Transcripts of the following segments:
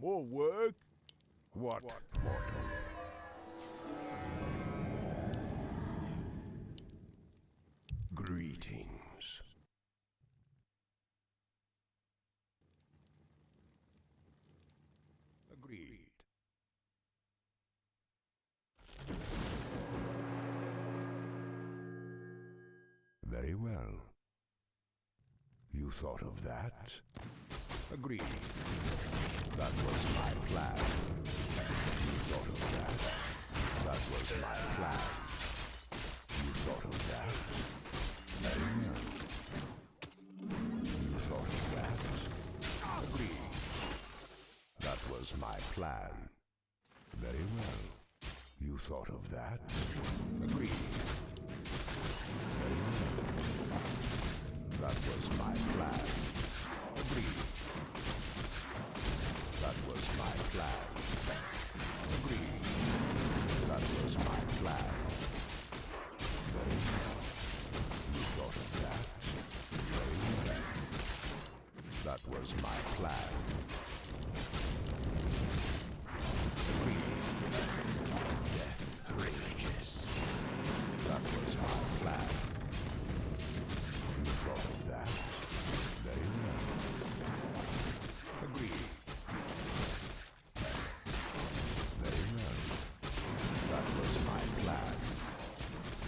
More work? What, mortal? Greetings. Agreed. Very well. You thought of that? Agreed. That was my plan. You thought of that? That was my plan. You thought of that? Very well. You thought of that? Agreed. That was my plan. Very well. You thought of that? Agreed. Very well. That was my plan. Agreed. That was my plan. Agreed. That was my plan. Very well. You thought of that? Very well. That was my plan. Agreed. Death rages. That was my plan. You thought of that? Very well. Agreed. Very well. That was my plan.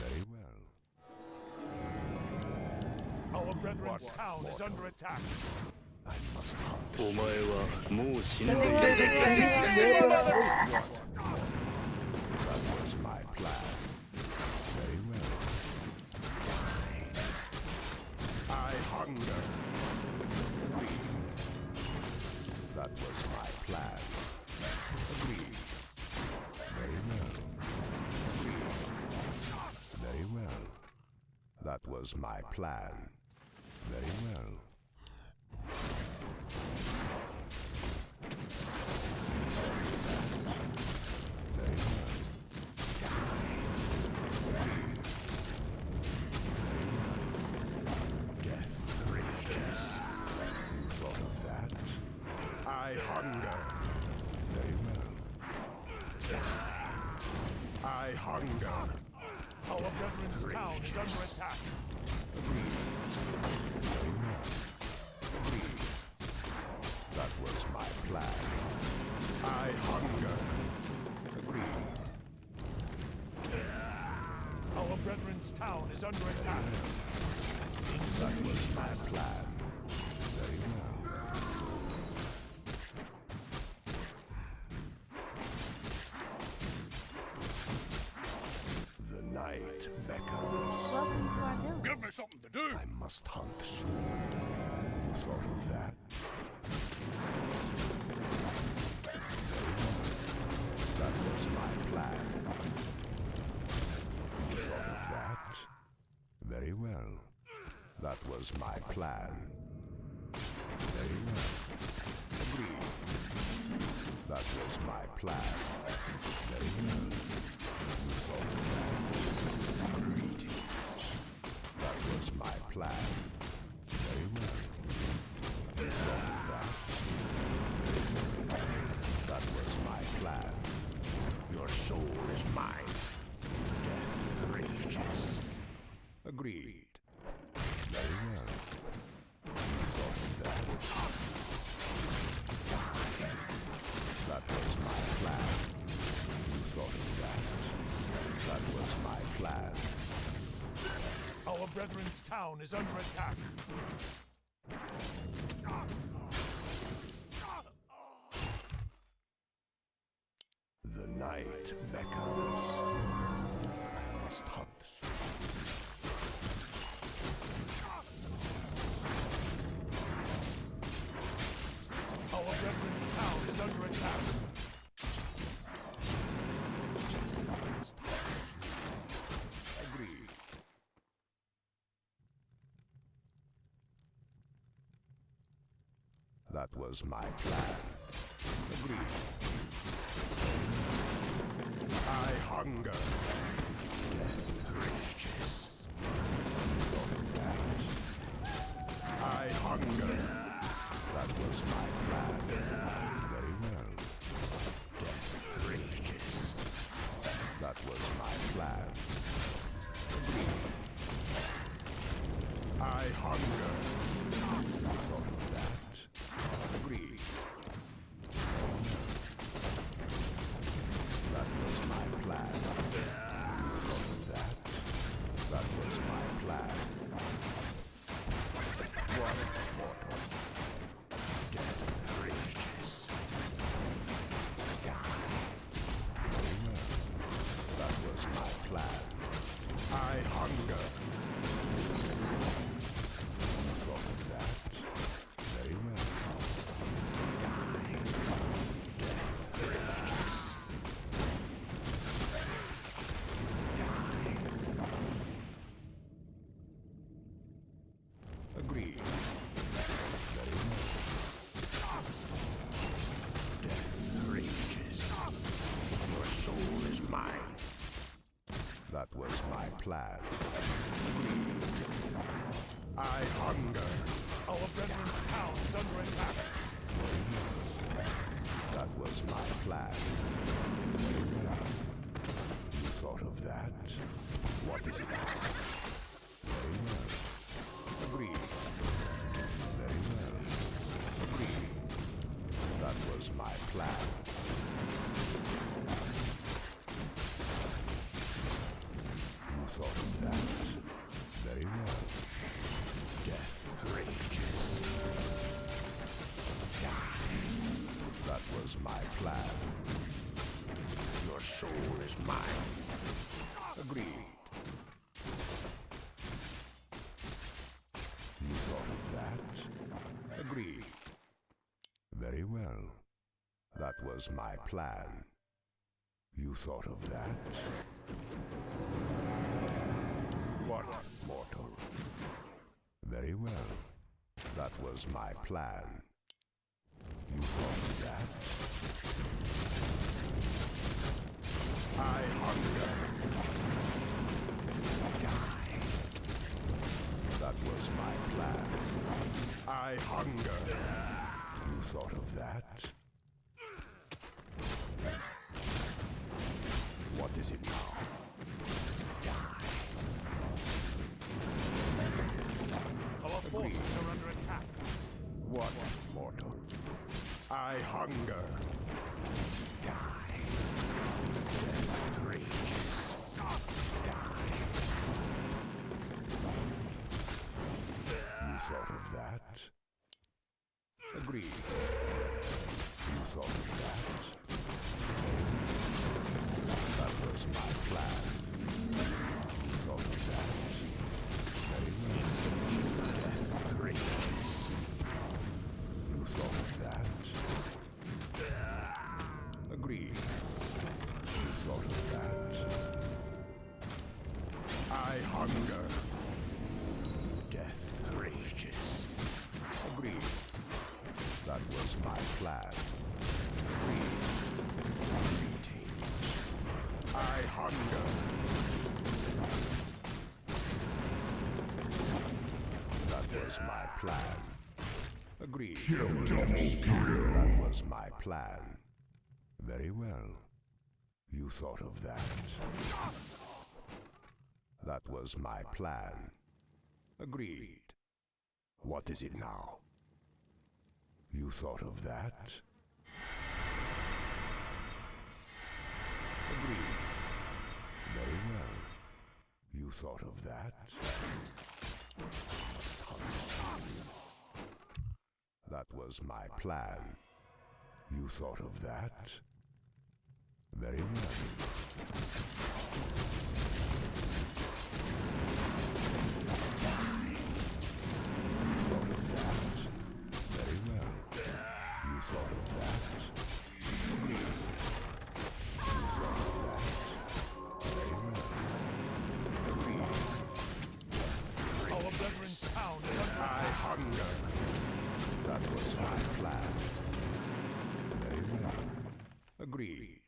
Very well. Our brethren's town is under attack. I must hunt. お前はもう死んでいる。 That was my plan. Very well. I hunger. Agreed. That was my plan. Agreed. Very well. Agreed. Very well. That was my plan. Very well. Very well. Death rages. You thought of that? I hunger. Very well. I hunger. Our brethren's town is under attack. Agreed. Very well. Agreed. That was my plan. I hunger. Agreed. Our brethren's town is under attack. That was my plan. Very well. The night beckons. Welcome to our village. Give me something to do. I must hunt soon. You thought of that? Very well. That was my plan. You thought of that? Very well. That was my plan. Very well. Agreed. That was my plan. Very well. You thought of that? Greetings. That was my plan. Very well. You thought of that? That was my plan. Your soul is mine. Death rages. Agreed. Very well. You thought of that? That was my plan. You thought of that? That was my plan. Our brethren's town is under attack. The night beckons. I must hunt soon. Our brethren's town is under attack. I must hunt soon. Agreed. That was my plan. Agreed. I hunger. Death rages. Thought of that? I hunger. That was my plan. Very well. I hunger. Thought of that. Agreed. That was my plan. Thought of that. That was my plan. One mortal. Death rages. Die. Very well. That was my plan. I hunger. Thought of that. Very well. Die. Death rages. Die. Agreed. Very well. Death rages. Your soul is mine. That was my plan. I hunger. Our brethren's town is under attack. That was my plan. You thought of that? What is it now? Very well. Agreed. Very well. Agreed. That was my plan. You thought of that? Very well. Death rages. Die. That was my plan. Your soul is mine. Agreed. You thought of that? Agreed. Very well. That was my plan. You thought of that? What, mortal? Very well. That was my plan. You thought of that? I hunger. Die. That was my plan. I hunger. You thought of that? What is it now? Die. Our forces are under attack. What, mortal? I hunger. Die. Death rages. Die. You thought of that? Agreed. You thought of that? That was my plan. You thought of that? Very well. Death rages. You thought of that? Agreed. You thought of that? I hunger. Death rages. Agreed. That was my plan. Agreed. Greetings. I hunger. That was my plan. Agreed. That was my plan. Very well. You thought of that. That was my plan. Agreed. What is it now? You thought of that? Agreed. Very well. You thought of that? That was my plan. You thought of that? Very well. Thought of that? Very well. You thought of that? Agreed. You thought of that? Very well. Agreed. Our brethren's town is under I attack. hunger. That was my plan. Very well. Agreed.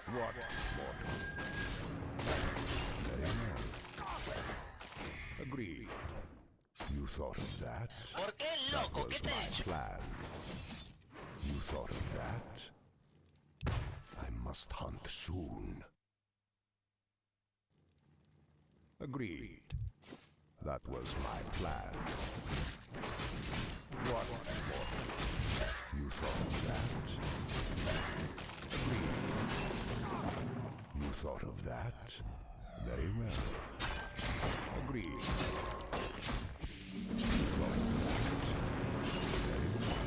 What, mortal? Very well. Agreed. You thought of that? ¿Por qué, That loco? was ¿Qué te he my hecho? plan. You thought of that? I must hunt soon. Agreed. That was my plan. What more? You thought of that? Agreed. You thought of that? Very well. Agreed. You thought of that? Very well.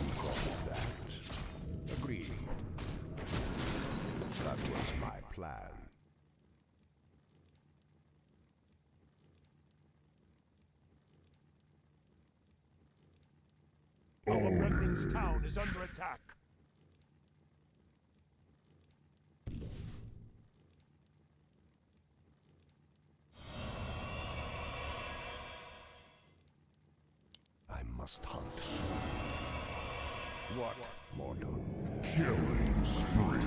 You thought of that? Agreed. That was my plan. Our brethren's town is under attack. I must hunt soon. What, mortal? Killing spree.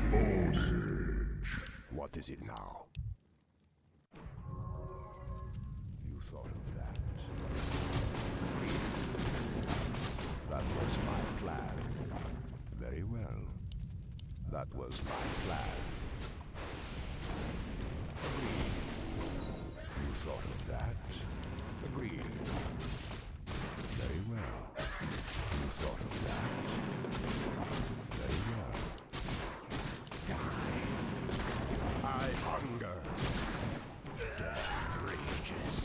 What is it now? You thought of that? That was my plan. Very well. That was my plan. Agreed. You thought of that? Agreed. Very well. You thought of that? Very well. Die. I hunger. Death rages.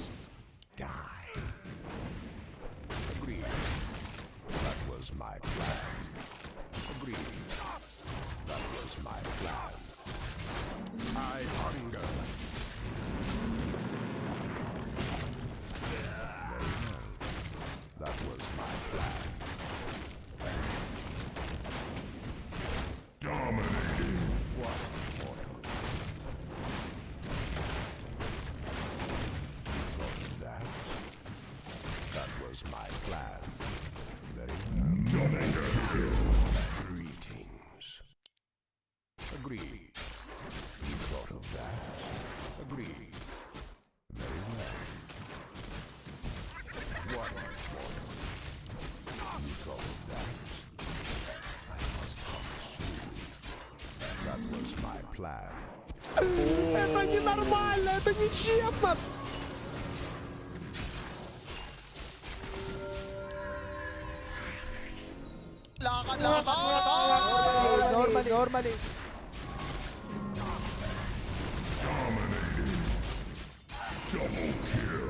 Die. Agreed. That was my plan. Agreed. That was my plan. I hunger. Very well. That was my plan. Dominating. What, mortal? You thought of that? That was my plan. Very well. Dominating. Greetings. Agreed. You thought of that? Agreed. Very well. What, mortal? You thought of that? I must come soon. That was my plan. Это ненормально, это нечестно! Lakad muna to! Normally. Dominating. Double kill.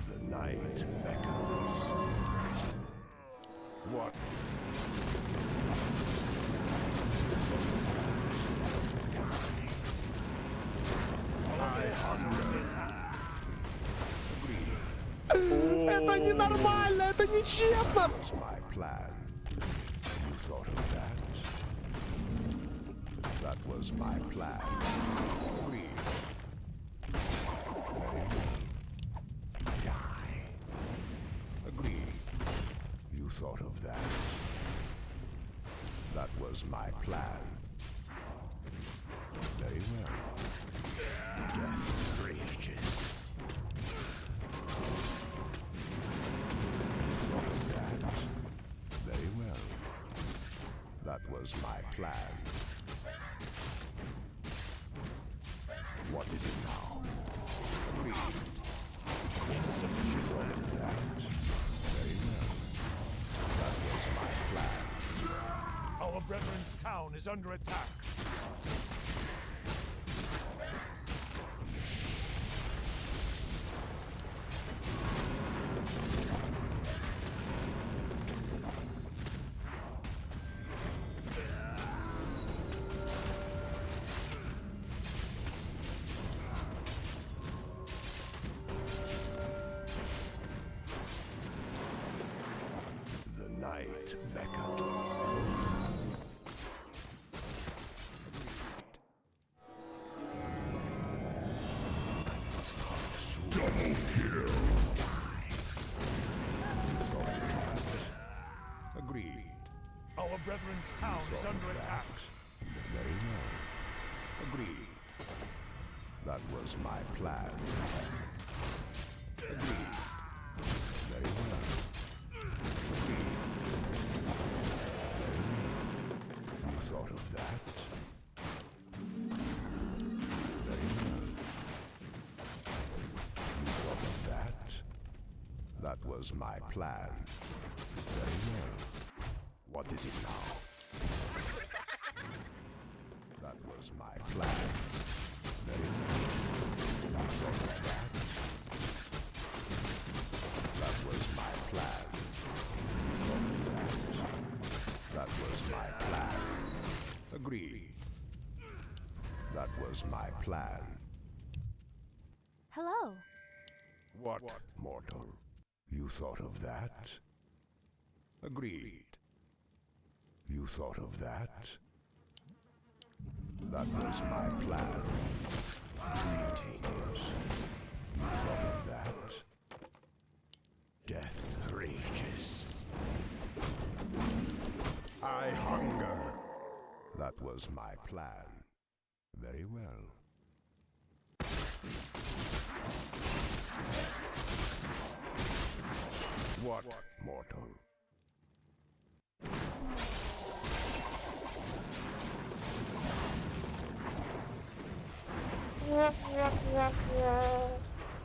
The night beckons. What? Это ненормально, это нечестно! That's my plan. You thought of that? That was my plan. Agreed. Very well. Die. Agreed. You thought of that? That was my plan. Very well. Death rages. Thought of that? Very well. That was my plan. What is it now? Agreed. Insufficient. Thought of that? Very well. That was my plan. Our brethren's town is under attack. The night beckons. Double kill. Agreed. Our brethren's town is under attack. Very well. Agreed. That was my plan. Agreed. was my plan. Very well. What is it now? That was my plan. Very well. You thought of that? That was my plan. You thought of that? That was my plan. Agreed. That was my plan. Hello. What, mortal? You thought of that? Agreed. You thought of that? That was my plan. Greetings. You thought of that? Death rages. I hunger. That was my plan. Very well. What, mortal?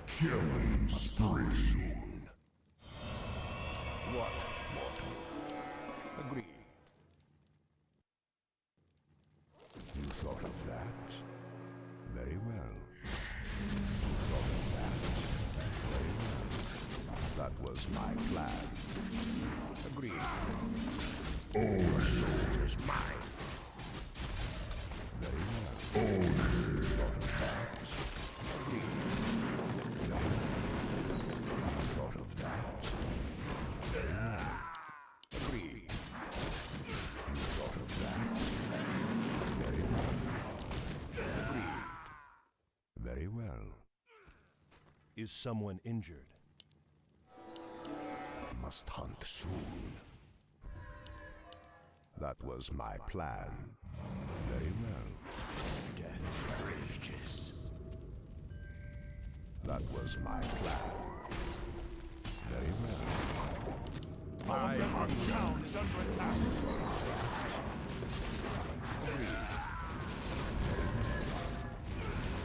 Killing spree. What, mortal? Agreed. You thought of that? Very well. You thought of that? Very well. That was my plan. Agreed. Own Soldier's mine. Very well. Own You thought of that? Agreed. No. You thought of that? Very well. Agreed. You thought of that? Very well. Agreed. Very well. Is someone injured? Must hunt soon. That was my plan. Very well. Death rages. That was my plan. Very well. Our brethren's town is under attack.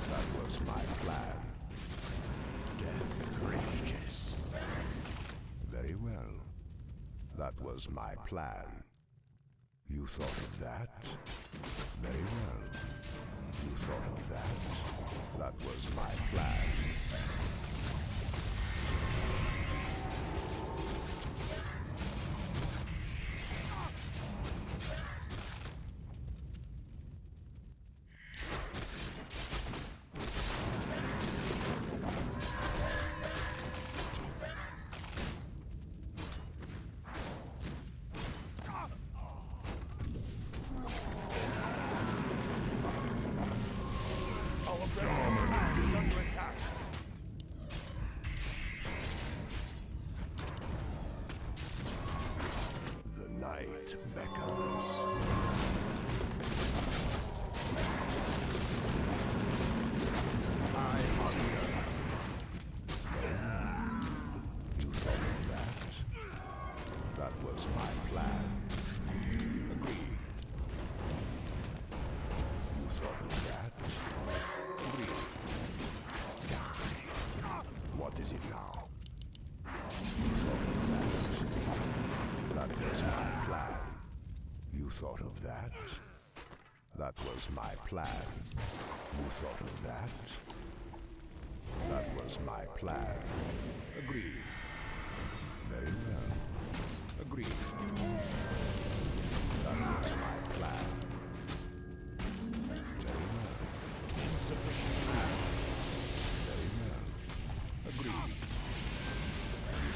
That was my plan. Death rages. Very well. That was my plan. You thought of that? Very well. You thought of that? That was my plan. Our brethren's town is under attack. The night beckons. I hunger. You thought of that? That was my plan. Agreed. You thought of that? Agreed. Die. What is it now? You thought of that? That was my plan. You thought of that? That was my plan. You thought of that? That was my plan. Agreed. Very well. Agreed. That was my plan. Very well. Insufficient power. Very well. Agreed.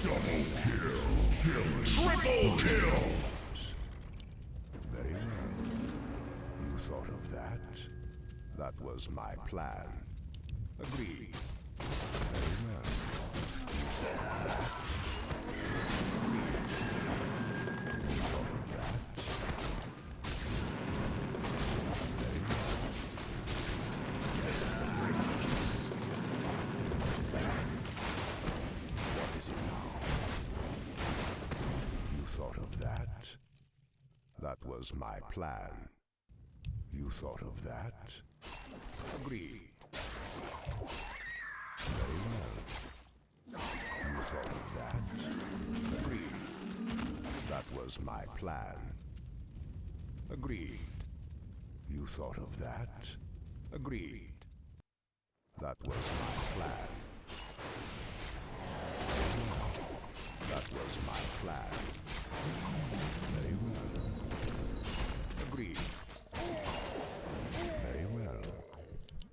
Double kill. Triple kill. Very well. You thought of that? That was my plan. Agreed. Very well. You thought of that? Agreed. You thought of that? Very well. What is it now? You thought of that? That was my plan. You thought of that? Agreed. Very well. You thought of that? was my plan. Agreed. You thought of that? Agreed. That was my plan. That was my plan. Very well. Agreed. Very well.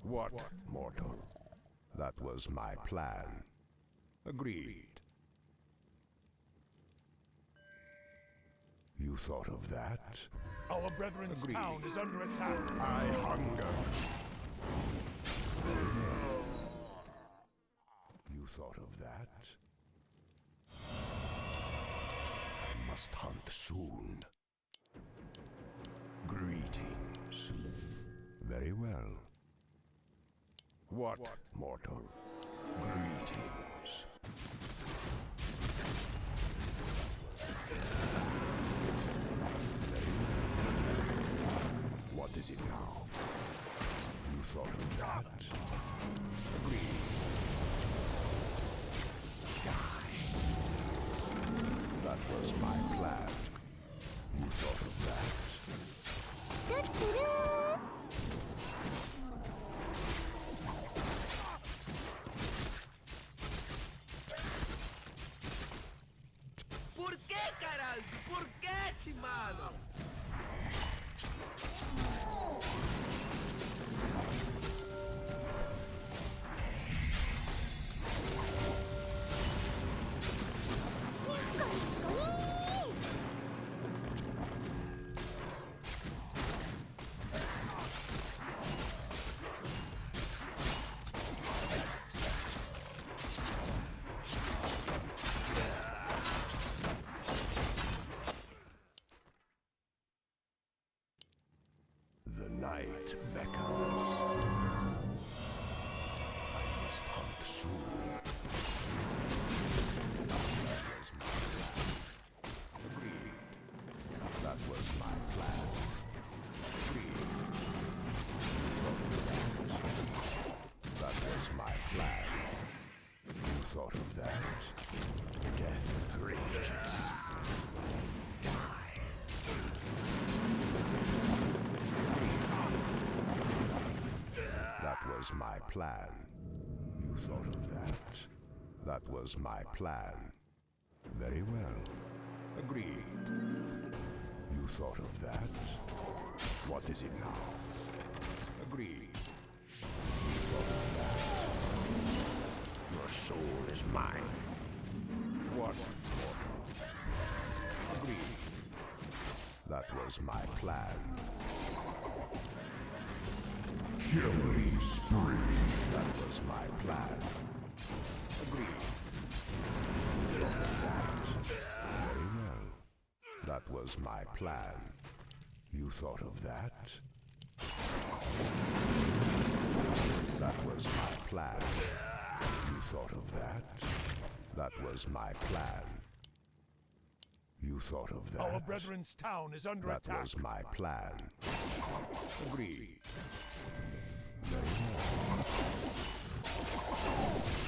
What, mortal? That was my plan. Agreed. You thought of that? Our brethren's Agreed. town is under attack. I hunger. You thought of that? I must hunt soon. Greetings. Very well. What, mortal? Greetings. What is it now? You thought of that? Agreed. Die. That was my plan. You thought of that? Por quê, caralho? Por quê, mano? The night beckons. I must hunt soon. That was my plan. Agreed. That was my plan. You thought of that? Death rages. Die. That was my plan. You thought of that? That was my plan. Very well. Agreed. You thought of that? What is it now? Agreed. You thought of that? Your soul is mine. What, mortal? Agreed. That was my plan. Killing spree. That was my plan. Agreed. You thought of that? Very well. That was my plan. You thought of that? That was my plan. You thought of that? That was my plan. You thought of that? Our brethren's town is under That attack. was my plan. Agreed. Very well.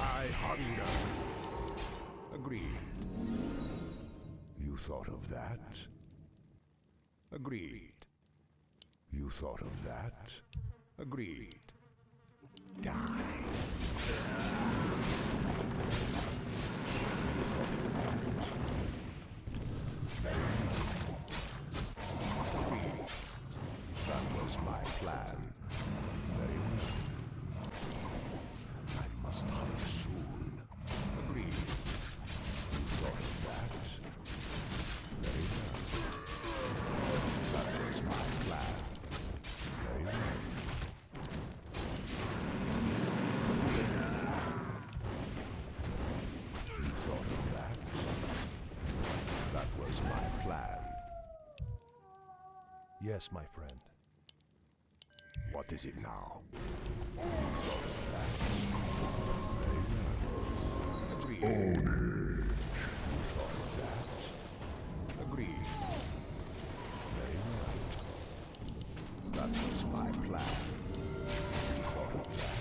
I hunger. Agreed. You thought of that? Agreed. You thought of that? Agreed. Die. Agreed. That was my plan. Very well. I must hunt soon. Agreed. You thought of that? Very well. That was my plan. Very well. You thought of that? That was my plan. Yes, my friend. What is it now? You thought of that? Very well. Agreed. You thought of that? Agreed. Very well. That was my plan. You thought of that?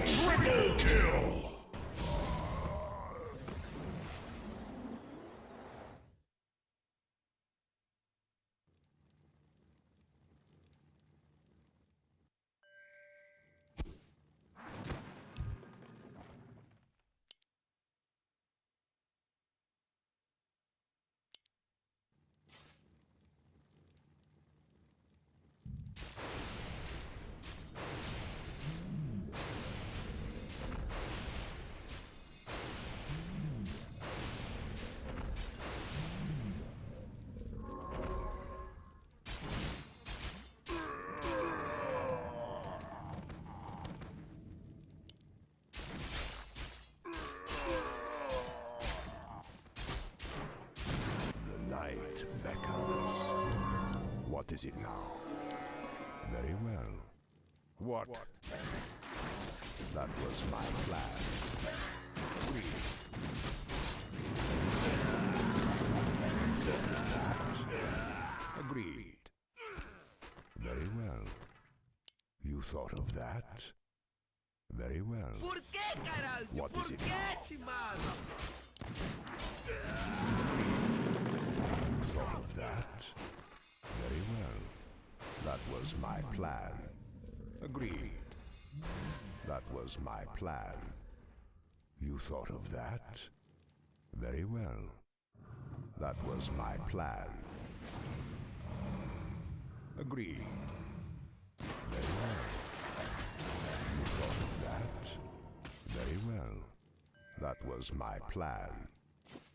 Triple kill. What is it now? Very well. What? That was my plan. Agreed. Agreed. Very well. You thought of that? Very well. Por qué, caralho? What Por is it qué, mano? Thought of that? Very well. That was my plan. Agreed. That was my plan. You thought of that? Very well. That was my plan. Agreed. Very well. You thought of that? Very well. That was my plan.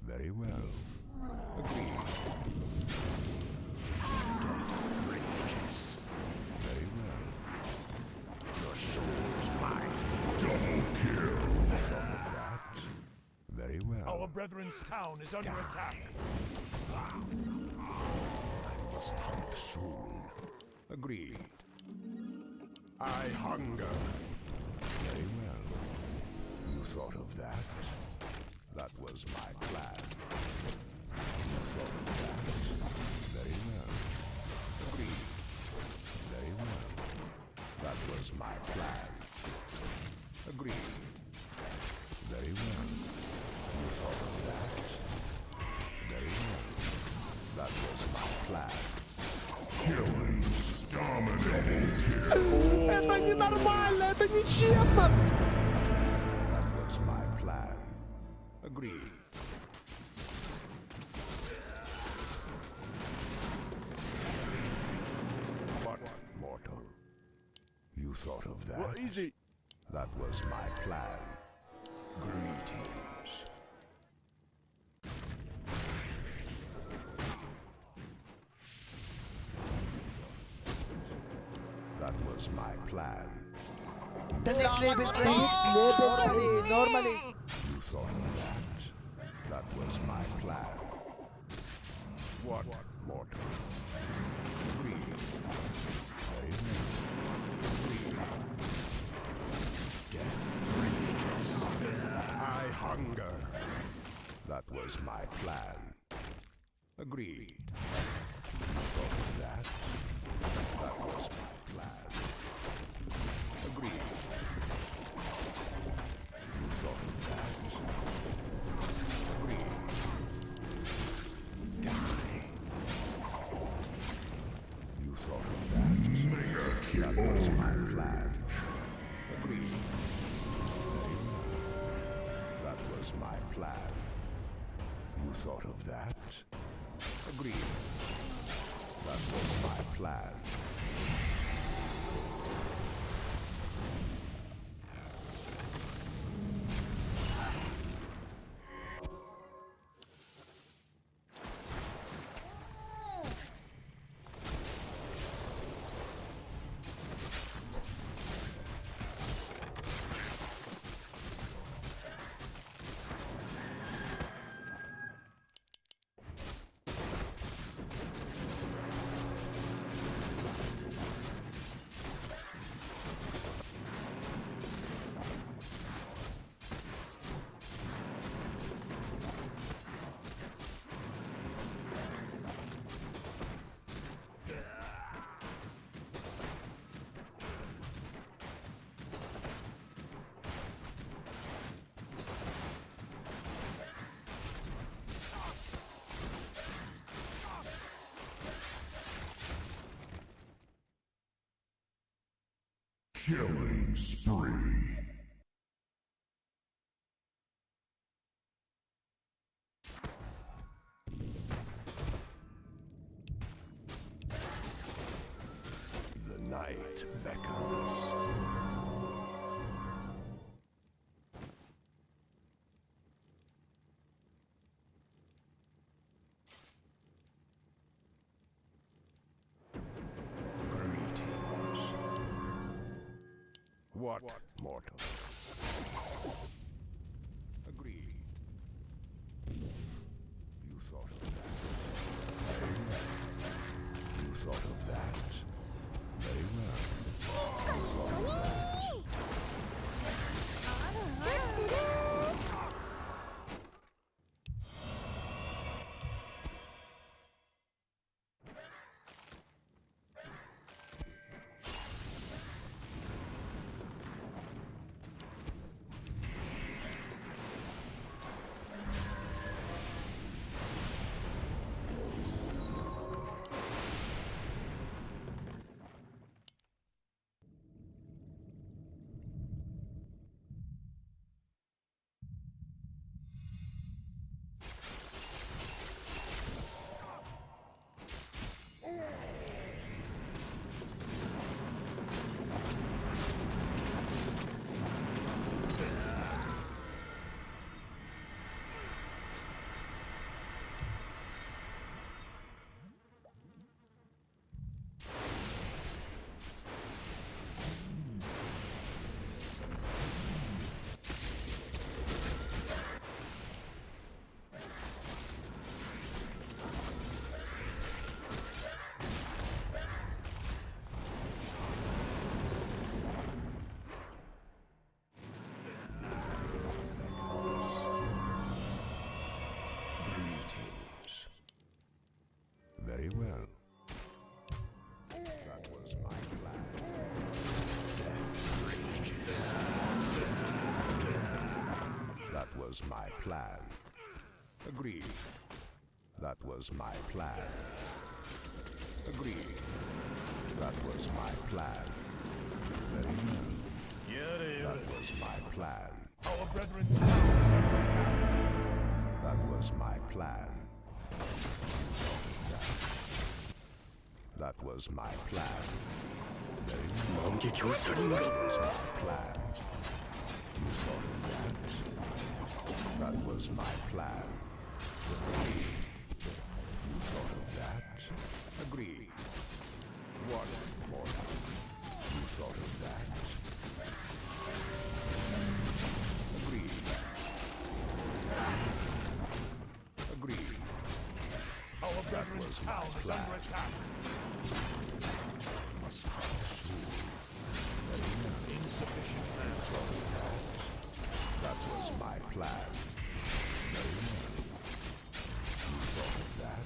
Very well. Agreed. Death rages. Very well. Your soul is mine. Double kill. Thought of that? Very well. Our brethren's town is under attack. I must hunt soon. Agreed. I hunger. Very well. You thought of that? That was my plan. You thought of that? Very well. Agreed. Very well. That was my plan. Agreed. Very well. You thought of that? Very well. That was my plan. Killing. Dominating. Это ненормально, это нечестно. That was my plan. Agreed. What, mortal? You thought of that? Well, easy. That was my plan. Greetings. That was my plan. The next level, normally. You thought of that? That was my plan. What, mortal? Greetings. Very well. Greetings. Death rages. I hunger. That was my plan. Agreed. You thought of that? That was my plan. Agreed. You thought of that? Agreed. Die. You thought of that? That was my plan. Agreed. Very well. That was my plan. You thought of that? Agreed. That was my plan. Killing spree. The night beckons. Greetings. What, mortal? Agreed. You thought of that. You thought of was my plan. Agreed. That was my plan. Agreed. That was my plan. Very well. That was my plan. Our brethren's town is under attack. That was my plan. That was my plan. Very well. That was my plan. You thought of that? That was my plan. Agreed. You thought of that? Agreed. One more time. You thought of that? Agreed. Agreed. Our brethren's town is under attack. Must have soon. Insufficient manpower. That was my plan. Very well. You thought of that?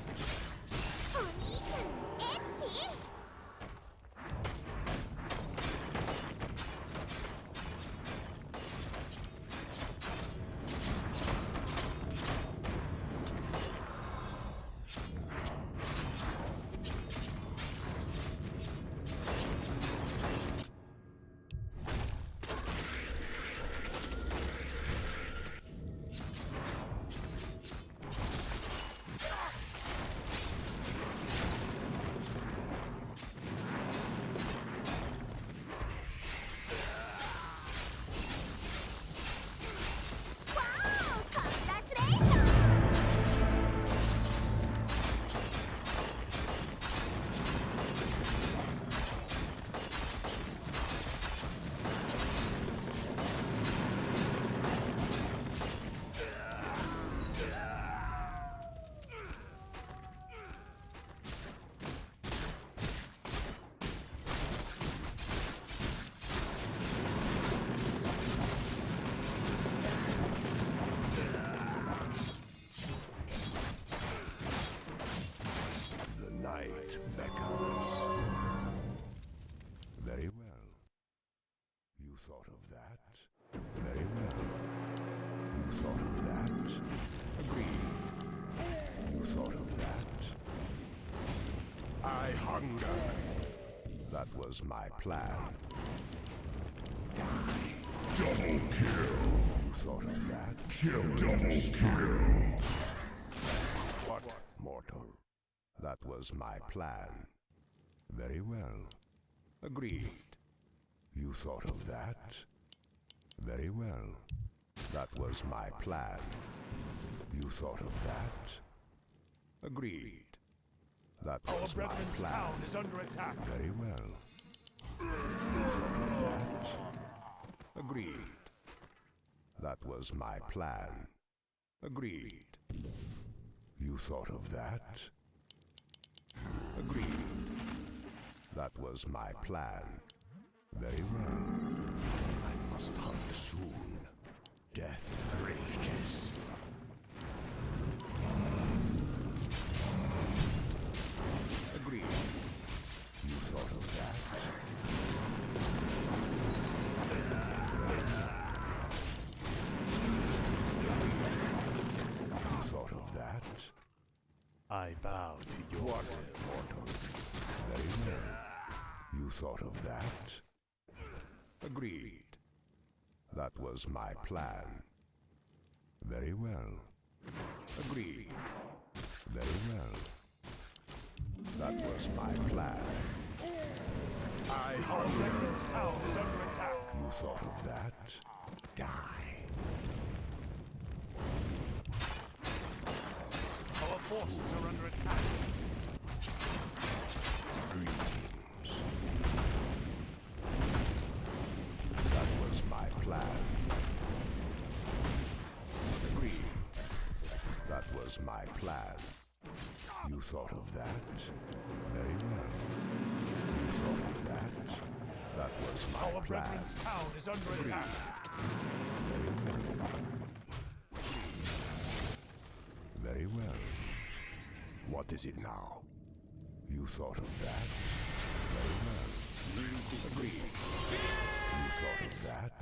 Night beckons. Very well. You thought of that? Very well. You thought of that? Agreed. You thought of that? I hunger. That was my plan. Double kill. You thought of that? Double kill. What, mortal? That was my plan. Very well. Agreed. You thought of that? Very well. That was my plan. You thought of that? Agreed. That Our was my brethren's plan. town is under attack. Very well. You thought of that? Agreed. That was my plan. Agreed. You thought of that? Agreed. That was my plan. Very well. I must hunt soon. Death rages. Agreed. You thought of that? You thought of that? I bow to your What, mortal? Very well. You thought of that? Agreed. That was my plan. Very well. Agreed. Very well. That was my plan. I Our hunger. brethren's town is under attack. You thought of that? Die. Our forces are under attack. Greetings. That was my plan. Agreed. That was my plan. You thought of that? Very well. You thought of that? That was my Our plan. brethren's town is under attack. Very well. Very well. What is it now? You thought of that? Very well. Agreed. You thought of that?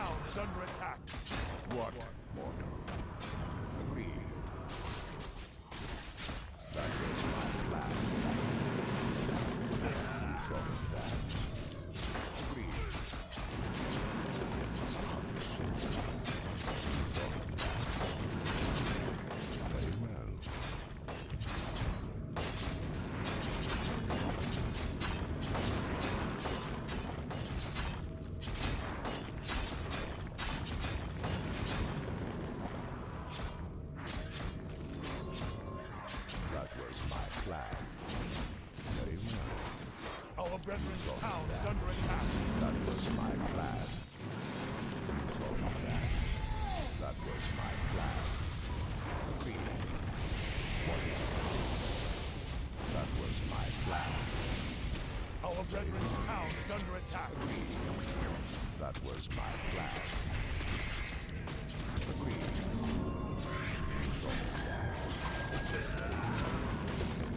town is under attack. What, mortal? Agreed. That was my plan. You thought of that. Agreed. It's not soon. You thought of that. Very well. That was my plan. Very well. Our brethren's town is under attack. That was my plan. You thought of that. That was my plan. Agreed. What is it? That was my plan. Our brethren's town is under attack. That was my plan. Agreed. You thought of that.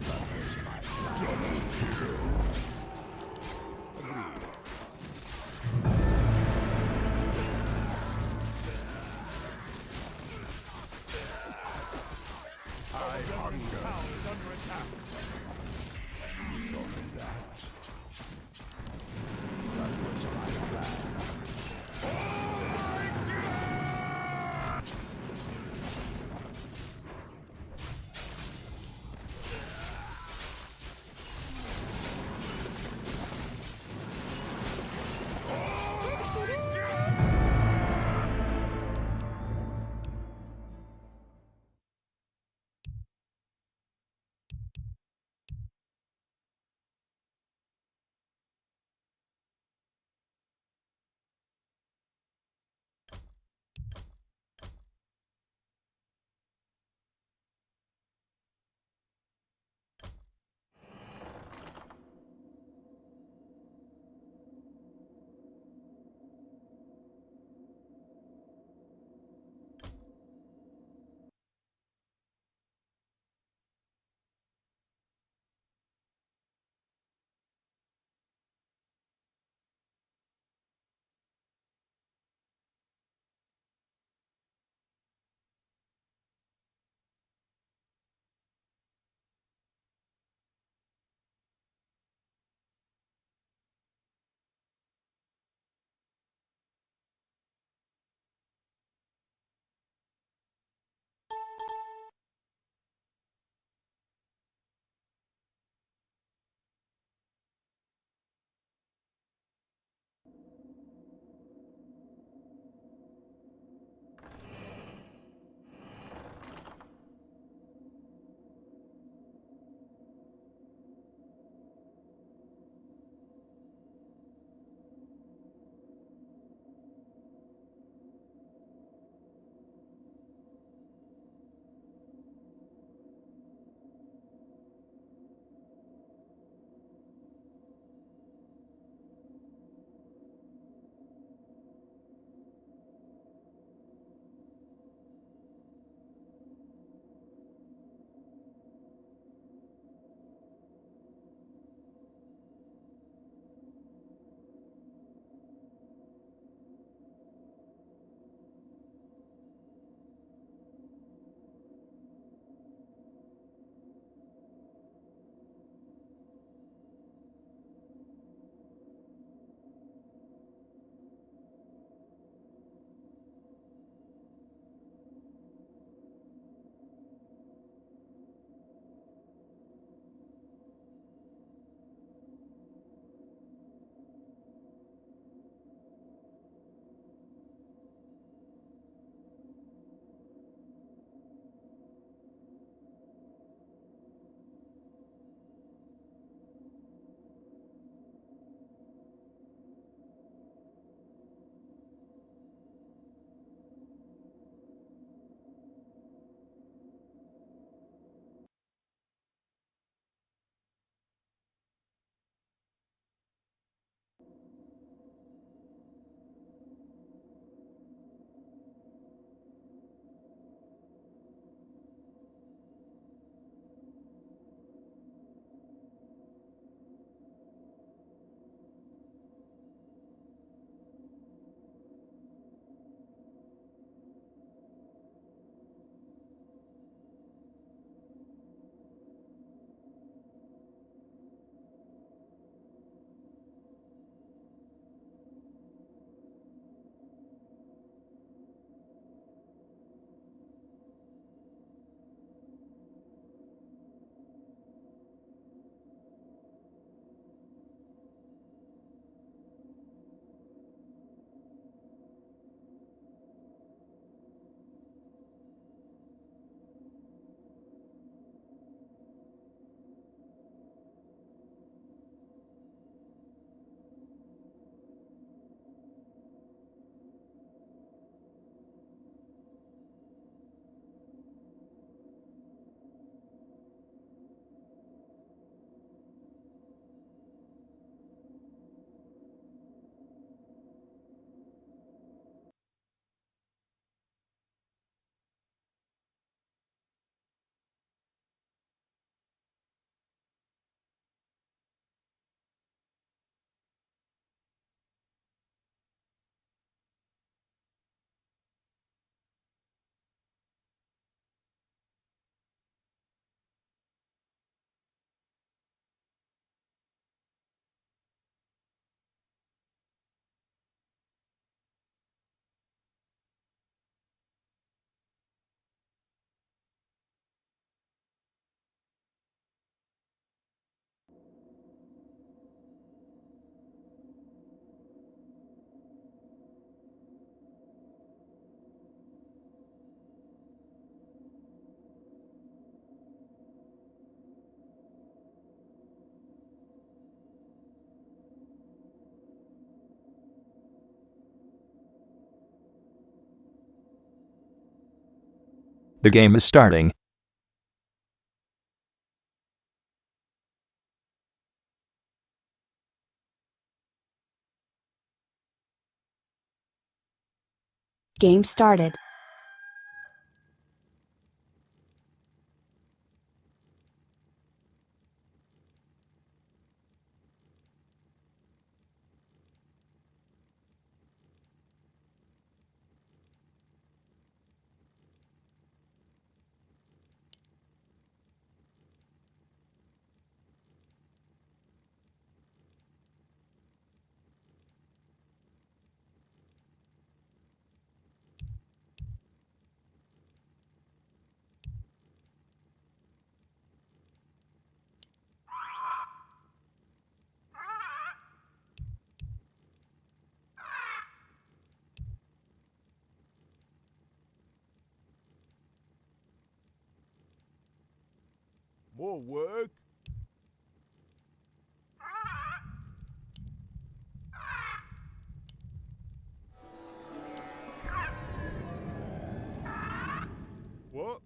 That was my plan. Double kill. Agreed. Our brethren's town is under attack. You thought of that. That was my plan. The game is starting. Game started. More work? What?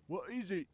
What is it?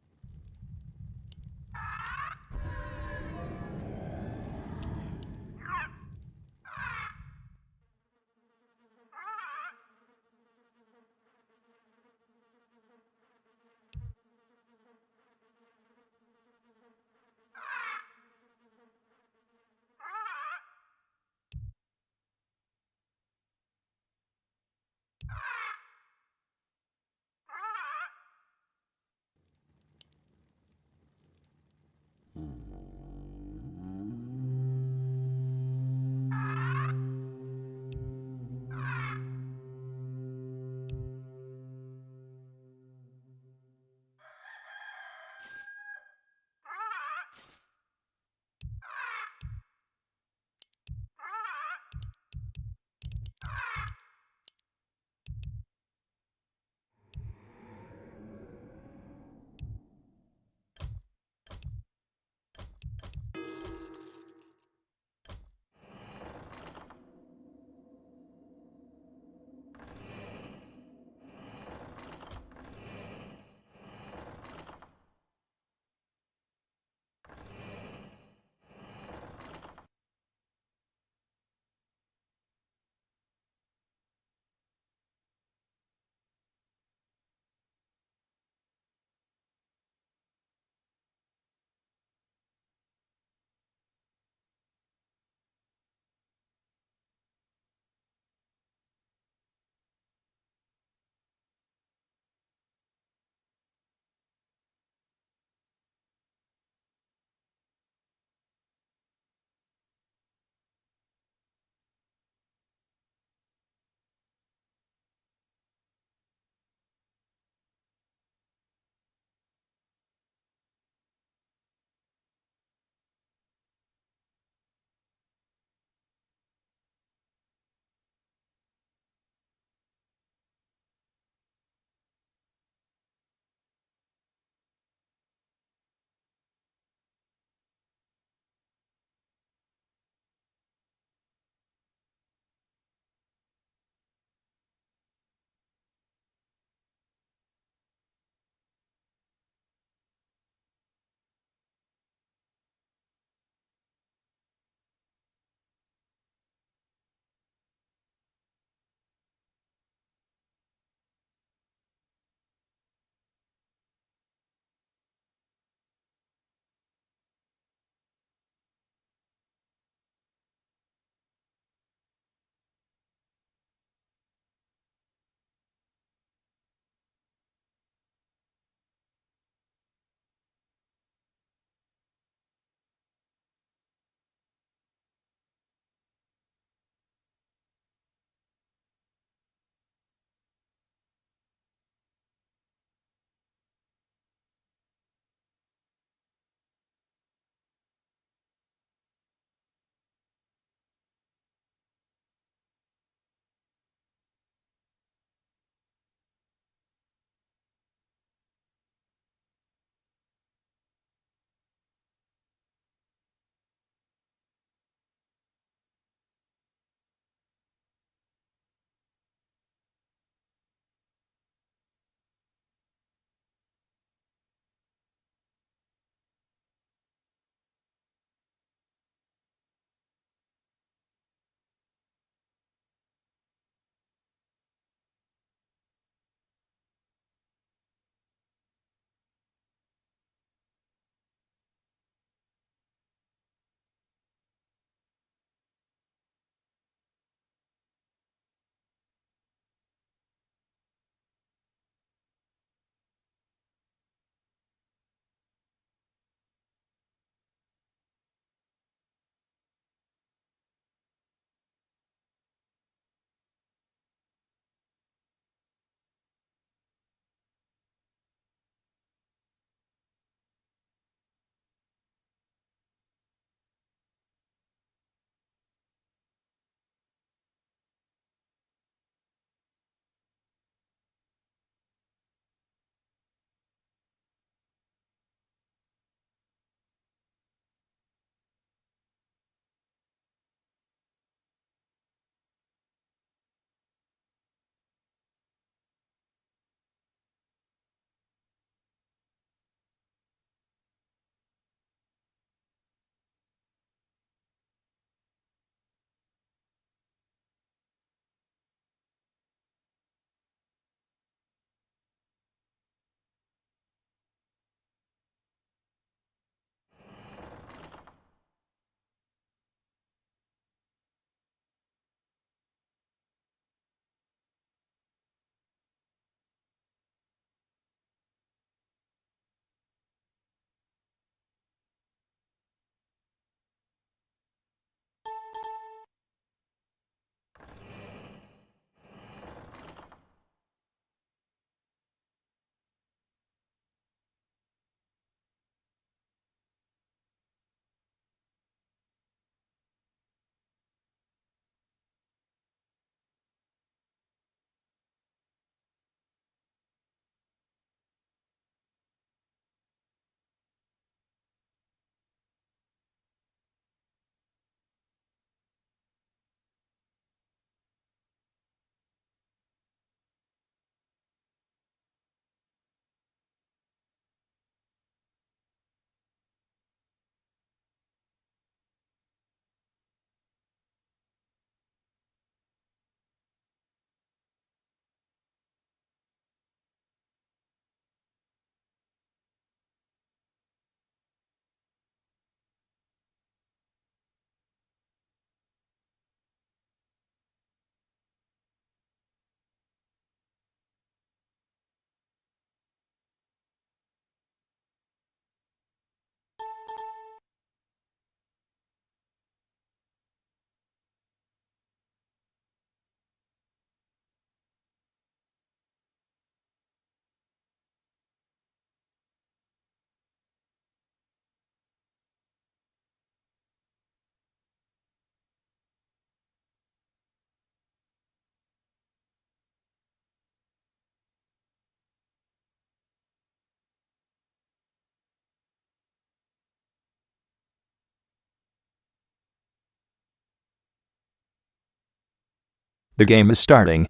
The game is starting.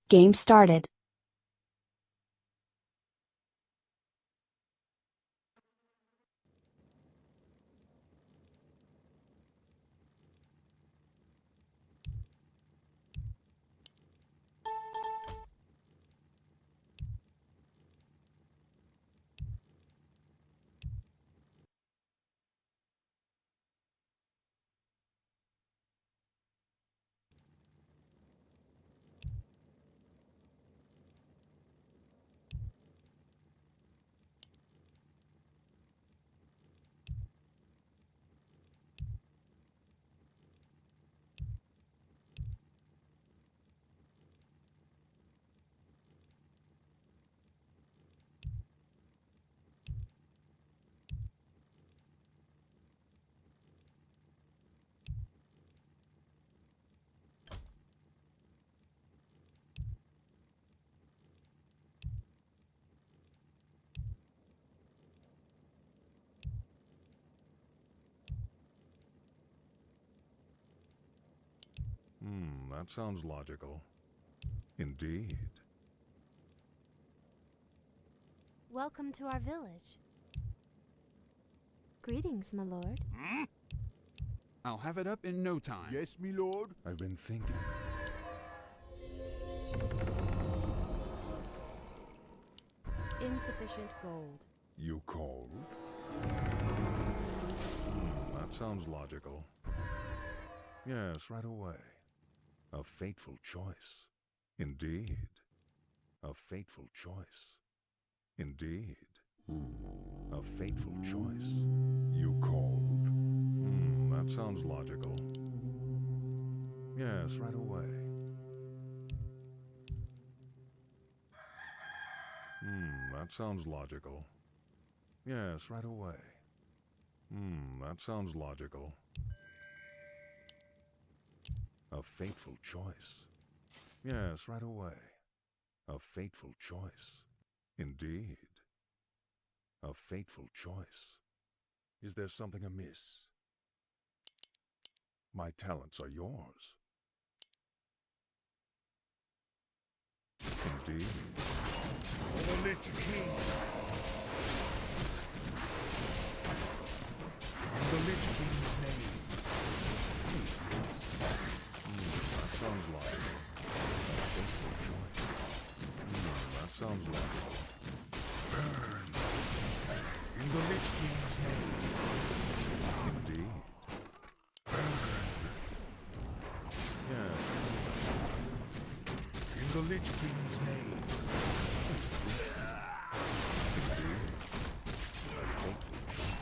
Game started. That sounds logical. Indeed. Welcome to our village. Greetings, my lord. I'll have it up in no time. Yes, me lord. I've been thinking. Insufficient gold. You called? That sounds logical. Yes, right away. A fateful choice. Indeed. A fateful choice. Indeed. A fateful choice. You called? That sounds logical. Yes, right away. That sounds logical. Yes, right away. That sounds logical. A fateful choice. Yes, right away. A fateful choice. Indeed. A fateful choice. Is there something amiss? My talents are yours. Indeed. The Lich King. In the Lich King's name. That sounds logical. A fateful choice. That sounds logical. Burn. In the Lich King's name. Indeed. Yes. In the Lich King's name. Indeed. A fateful choice.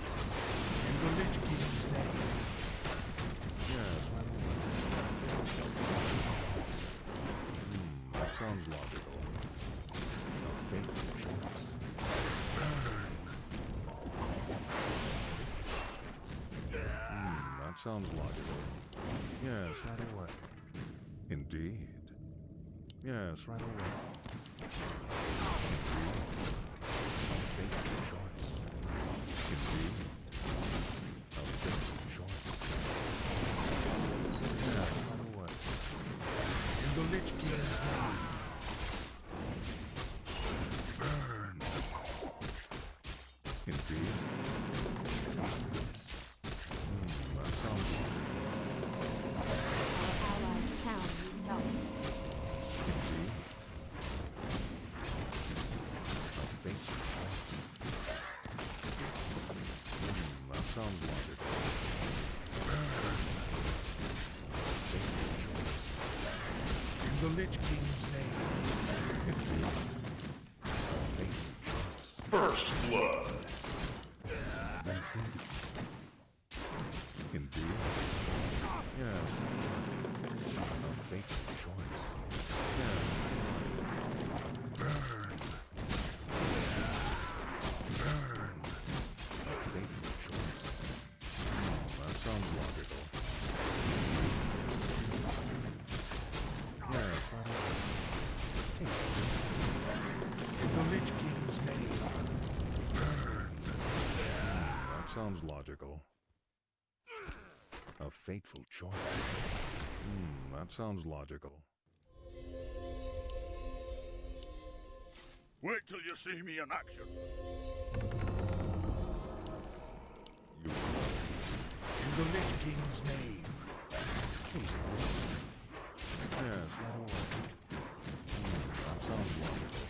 In the Lich King's name. Yes, right away. That sounds logical. A fateful choice. That sounds logical. Yes, right away. Indeed. Yes, right away. Indeed. A fateful choice. Indeed. A fateful choice. Yes, right away. In the Lich King's name. Burn. Indeed. That sounds logical. Our allies' town needs help. Indeed. A fateful choice. That sounds logical. A fateful choice. In the Lich King's name. Indeed. A fateful choice. First blood. Been thinking. Indeed. Yes. A fateful choice. Yes. Burn. Burn. A fateful choice. That sounds logical. sounds logical. A fateful choice. That sounds logical. Wait till you see me in action. You In the Lich King's name. Yes, right away. That sounds logical.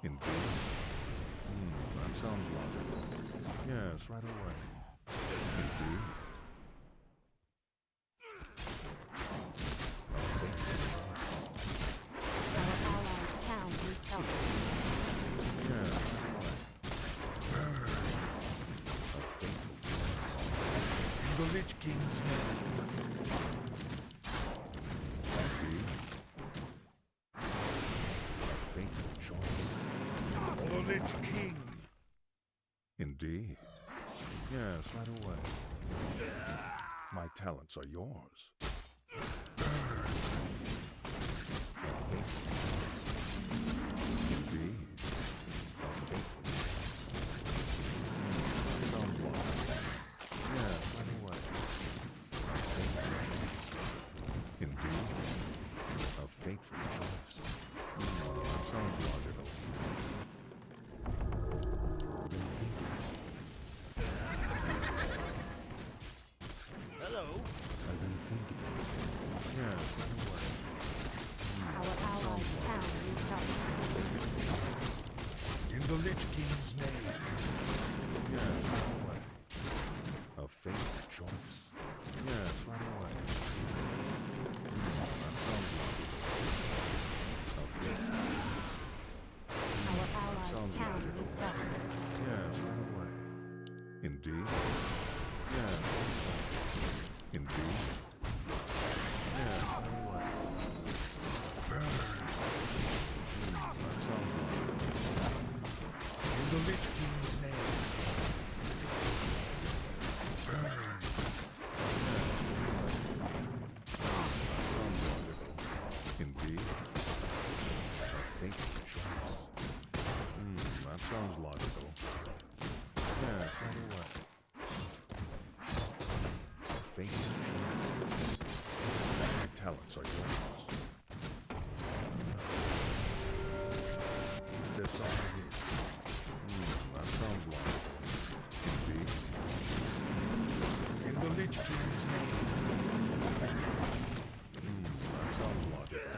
Indeed. That sounds logical. Yes, right away. Indeed. Our allies' town needs help. Yes, right away. A fateful In the Lich King's name. Indeed. A fateful choice. For the Lich King. Indeed. Yes, right away. My talents are yours. A fateful choice. Indeed. A fateful choice. That sounds logical. Yes, right away. A fateful choice. Indeed. A fateful choice. That sounds logical. Been thinking. Hello. I've been thinking. Yes, right away. Our allies' town needs help. In the Lich King's name. Yes, right away. A fateful choice. Yes, right away. That sounds logical. A fateful choice. Our allies' Sounds town logical. needs help. Yes, right away. Indeed. Yes, right away. Indeed. Yes, right away. That sounds logical. In the Lich King's name. Sounds logical. Indeed. A fateful choice. That sounds logical. Yes, right away. A fateful choice. My talents are yours. Is there something here? That sounds logical. Indeed. In the Lich King's name. That sounds logical.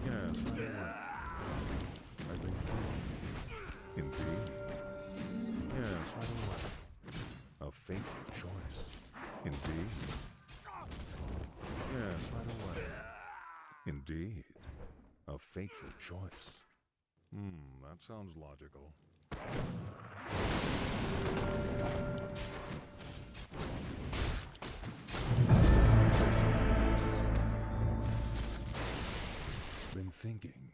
Yes, right away. I've been thinking. Indeed. Yes, right away. A fateful choice. Indeed. Yes, right away. Indeed. A fateful choice. That sounds logical. Been thinking.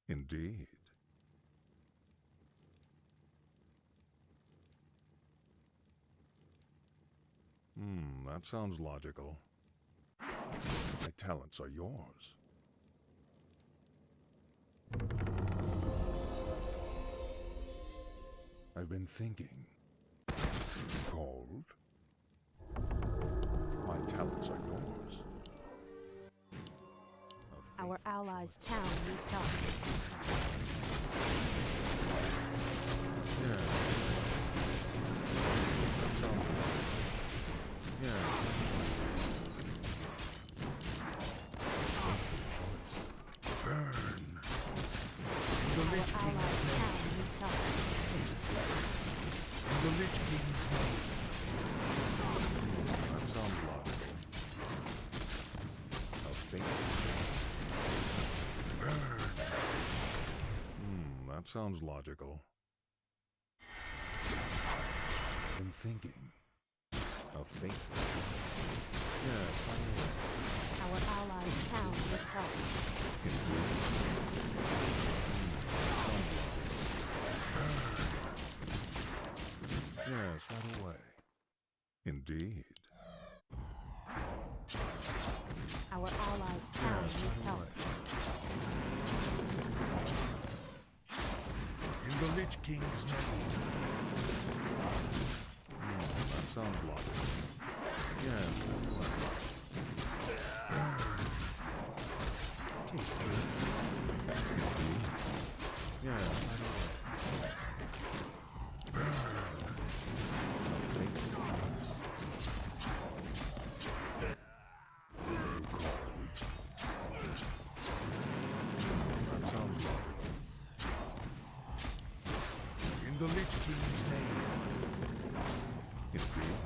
Indeed. That sounds logical. My talents are yours. I've been thinking. Cold. My talents are yours. A Our fateful allies' choice. town needs help. Yeah. That sounds good. Yeah. Fateful choice. Burn. The Our Lich King's allies' name. town needs help. In the Lich King's name. That sounds logical. A fateful choice. Burn. That sounds logical. Been thinking. A fateful choice. Yes, right away. Our allies' town needs help. Indeed. Sounds logical. Yes, right away. Indeed. Our Our allies' town needs help. In the Lich King's name. That sounds logical. Yes. Yes, In the Lich King's name. indeed.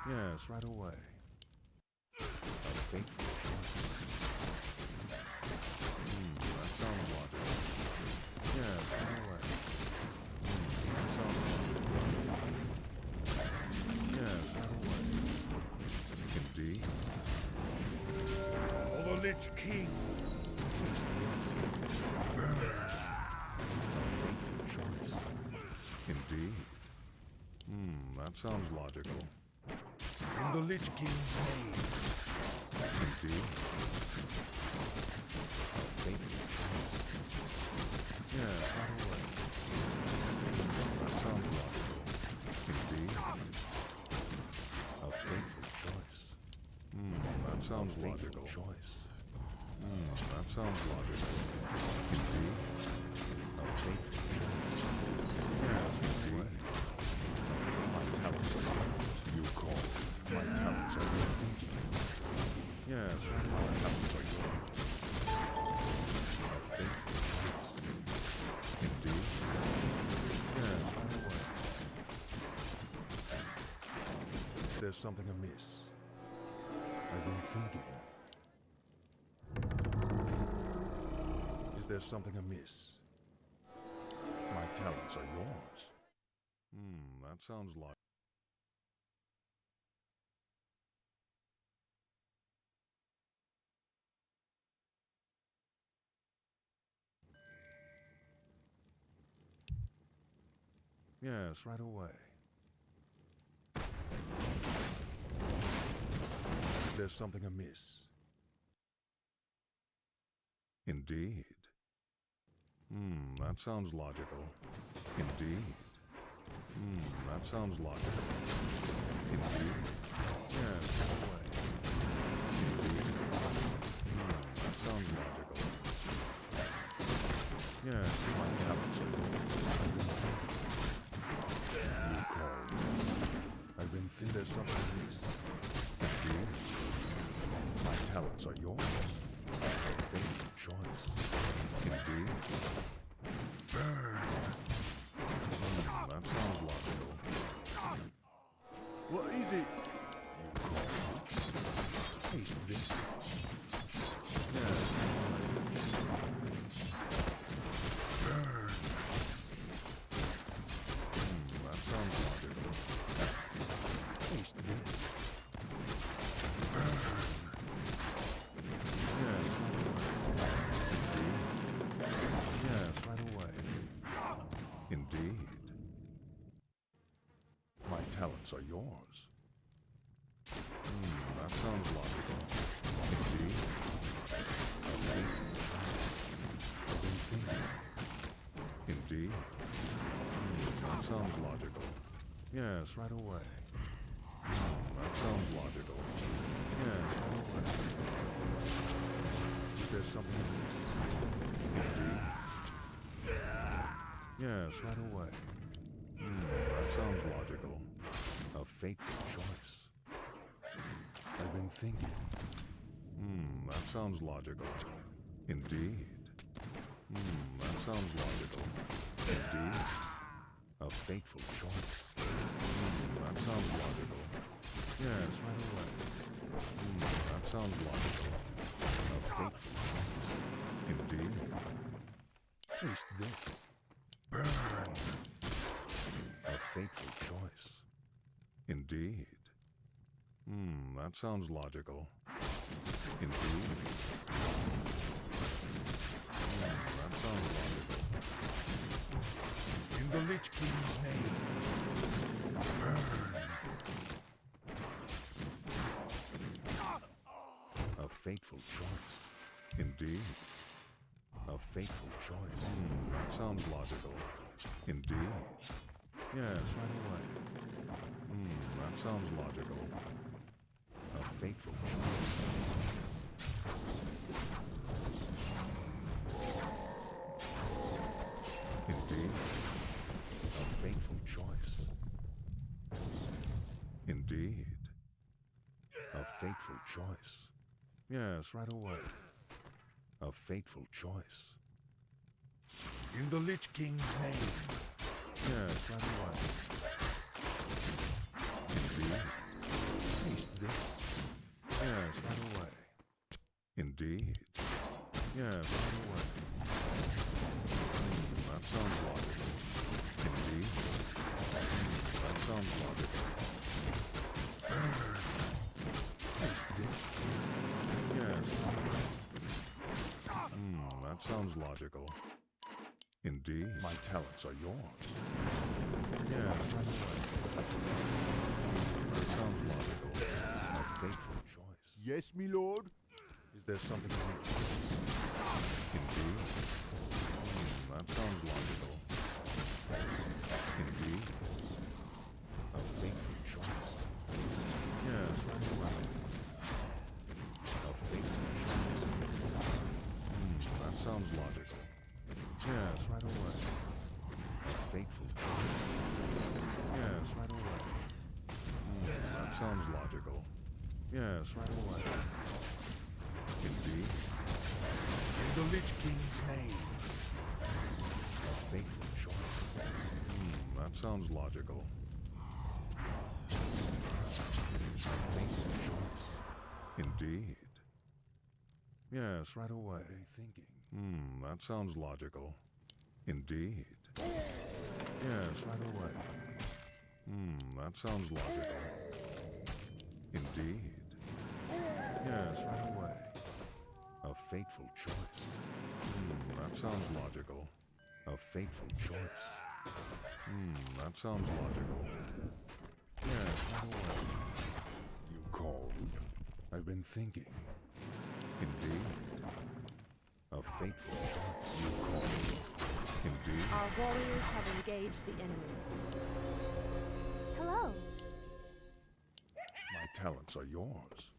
Yes, right away. A fateful choice. That sounds logical. Yes, right away. That sounds logical. Yes, right away. Indeed. For the Lich King. Fateful choice. Indeed. That sounds logical. In the Lich King's name. Indeed. Fateful choice. Yes, right away. That sounds logical. Indeed. A fateful choice. That sounds logical. Choice. That sounds logical. Indeed. A fateful choice. Yes, indeed. My talents are yours. You call. My talents are your thinking. Yes, my talents are yours. A fateful choice. Indeed. Yes, right away. There's something amiss. I've been thinking. Is there something amiss? My talents are yours. That sounds like... Yes, right away. There's something amiss. Indeed. That sounds logical. Indeed. That sounds logical. Indeed. Yes, right away. Indeed. That sounds logical. Yes, my talents are yours. You called. I've been thinking there's something amiss. Indeed. My talents are yours. A fateful choice. Indeed. Burn. That sounds logical. What is it? You call. Taste this. Yes. Burn. That sounds logical. Taste this. Burn. Yes, right away. Indeed. My talents are yours. That sounds logical. Indeed. I've been thinking. Indeed. That sounds logical. Yes, right away. That sounds logical. Yes, right away. There's something amiss. Indeed. Yes, right away. That sounds logical. A fateful choice. I've been thinking. That sounds logical. Indeed. That sounds logical. Indeed. A fateful choice. That sounds logical. Yes, right away. That sounds logical. A fateful choice. Indeed. Taste this. Burn. A fateful choice. Indeed. That sounds logical. Indeed. That sounds logical. In the Lich King's name. Burn. A fateful choice. Indeed. A fateful choice. That sounds logical. Indeed. Yes, right away. That sounds logical. A fateful choice. Indeed. A fateful choice. Indeed. A fateful choice. Yes, right away. A fateful choice. In the Lich King's name. Yes, right away. Indeed. Taste this. Yes, right away. Indeed. Yes, right away. That sounds logical. Indeed. That sounds logical. Taste this. Yes, right away. That sounds logical. Indeed. My talents are yours. Yes, right away. That sounds logical. A fateful choice. Yes, me lord. Is there something else? Indeed. That sounds logical. Indeed. A fateful choice. Yes, right away. A fateful choice. That sounds logical. Yes, right away. A fateful choice. Yes, right away. That sounds logical. Yes, right away. Indeed. In the Lich King's name. A fateful choice. That sounds logical. A fateful choice. Indeed. Yes, right away. Thinking. That sounds logical. Indeed. Yes, right away. That sounds logical. Indeed. Yes, right away. A fateful choice. That sounds logical. A fateful choice. That sounds logical. Yes, right away. You called? I've been thinking. Indeed. A fateful choice. You called? Indeed. Our warriors have engaged the enemy. Hello. My talents are yours.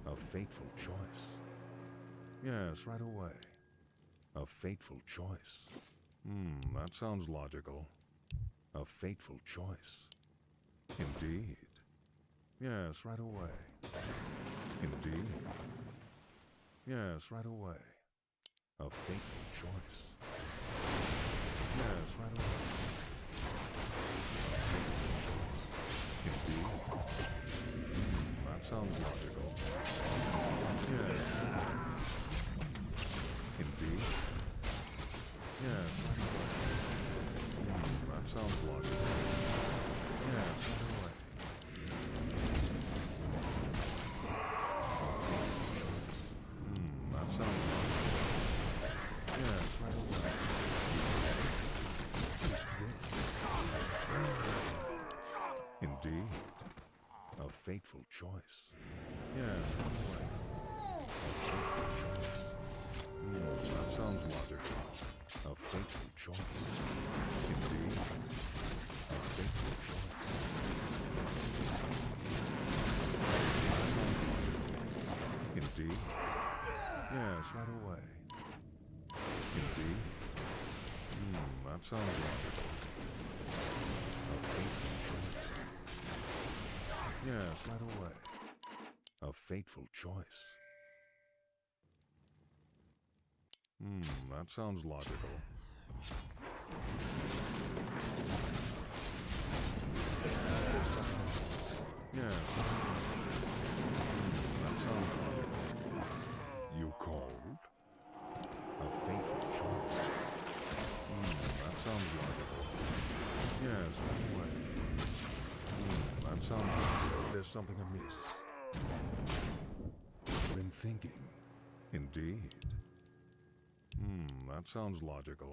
A fateful choice. Yes, right away. A fateful choice. That sounds logical. A fateful choice. Indeed. Yes, right away. Indeed. Yes, right away. A fateful choice. Yes, right away. A fateful choice. Indeed. That sounds logical. Yes. Indeed. Yes, right away. That sounds logical. Yes, right away. That sounds logical. Yes, right away. Indeed. A fateful choice. Yes, right away. A fateful choice. That sounds logical. A fateful choice. Indeed. A fateful choice. Indeed. Yes, right away. Indeed. That sounds logical. A fateful choice. Yes, right away. A fateful choice. That sounds logical. Yes. That sounds logical. You called? A fateful choice. That sounds logical. Yes, right away. That sounds logical. There's something amiss. I've been thinking. Indeed. That sounds logical.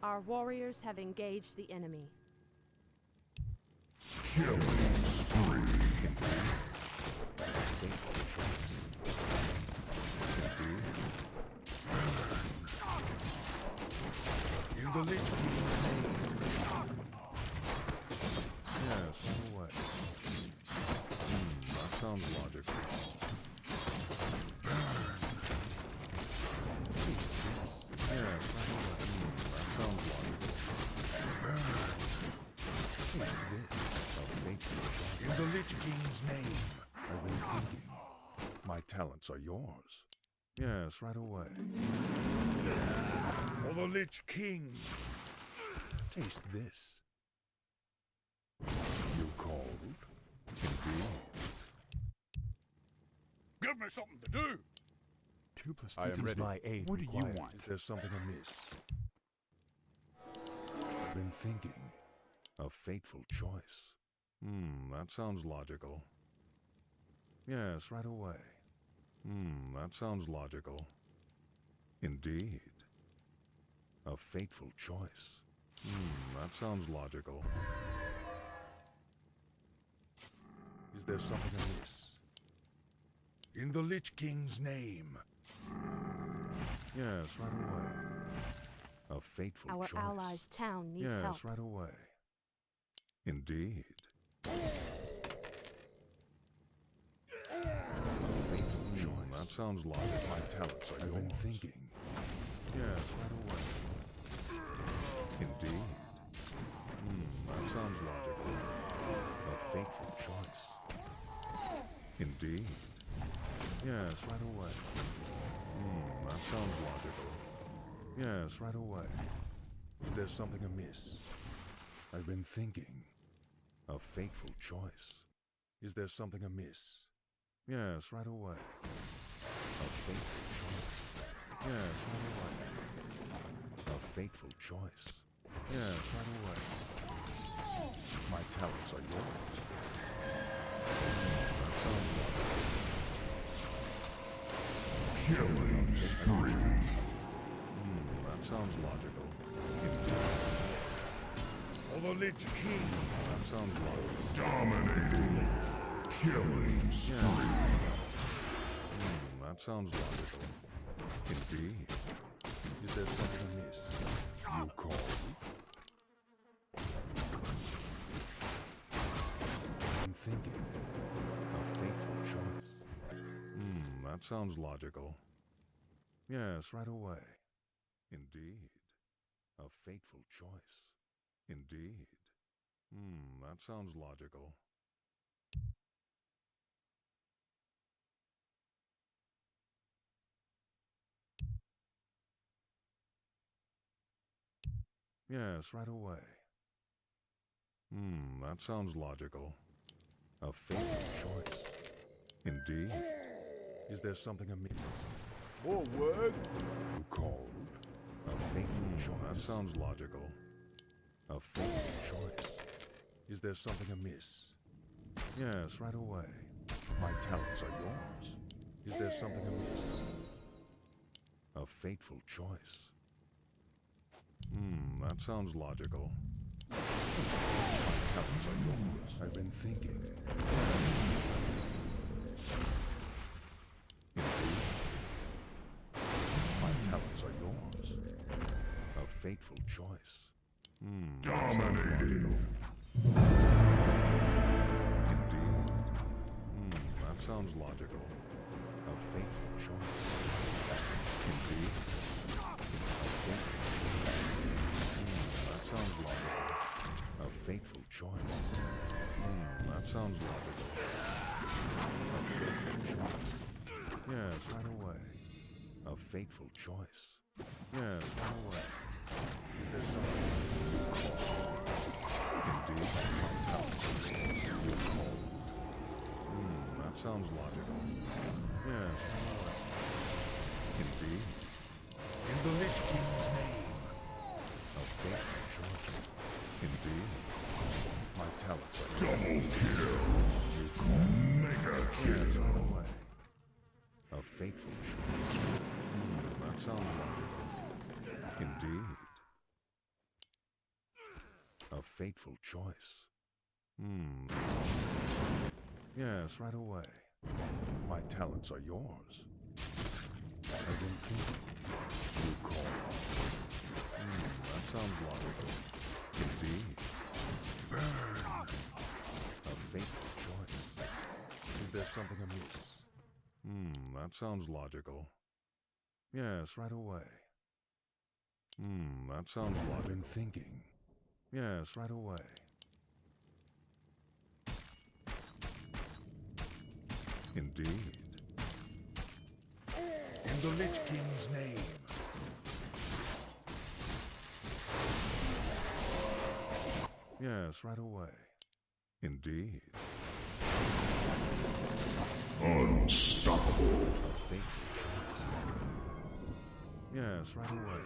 Our warriors have engaged the enemy. Killing spree. In the Lich King's name. Yes, right away. That sounds logical. Yes, right away. That sounds logical. In the Lich King's name. I've been thinking. My talents are yours. Yes, right away. For the Lich King. Taste this. You cold? Indeed. Give me something to do. 2 plus I 2 am ready. my aid. What do you Quiet. want? There's something amiss. I've been thinking. A fateful choice. That sounds logical. Yes, right away. That sounds logical. Indeed. A fateful choice. That sounds logical. Is there something amiss? In the Lich King's name. Yes, right away. A fateful Our choice. allies' town needs yes, help. right away. Indeed. A fateful choice. That sounds logical. My talents are yours. I've been thinking. Yes, right away. Indeed. That sounds logical. A fateful choice. Indeed. Yes, right away. That sounds logical. Yes, right away. Is there something amiss? I've been thinking. A fateful choice. Is there something amiss? Yes, right away. A fateful choice. Yes, right away. A fateful choice. Yes, right away. My talents are yours. That sounds logical. Killing spree. That sounds logical. Indeed. For the Lich King. That sounds logical. Dominating. Killing spree. That sounds logical. Indeed. Is there something amiss? You called? I'm thinking. A fateful choice. That sounds logical. Yes, right away. Indeed. A fateful choice. Indeed. That sounds logical. Yes, right away. That sounds logical. A fateful choice. Indeed. Is there something amiss? More work? You called? A fateful choice. That sounds logical. A fateful choice. Is there something amiss? Yes, right away. My talents are yours. Is there something amiss? A fateful choice. That sounds logical. My talents are yours. I've been thinking. Indeed. My talents are yours. A fateful choice. Dominating. Indeed. That sounds logical. A fateful choice. Indeed. A fateful choice. That sounds logical. A fateful choice. That sounds logical. A fateful choice. Yes, right away. A fateful choice. Yes, right away. Is there something? Indeed, my talents are yours. That sounds logical. Yes, right away. Indeed. In the Lich King's name. A fateful choice. Indeed. My talents are Double kill. Mega yes, kill. right away. A fateful choice. That sounds logical. Indeed. A fateful choice. Yes, right away. My talents are yours. I've been thinking. You call. That sounds logical. Indeed. Burn! A fateful choice. Is there something amiss? That sounds logical. Yes, right away. That sounds logical. I've been thinking. Yes, right away. Indeed. In the Lich King's name. Yes, right away. Indeed. Unstoppable. A fateful choice. Yes, right away.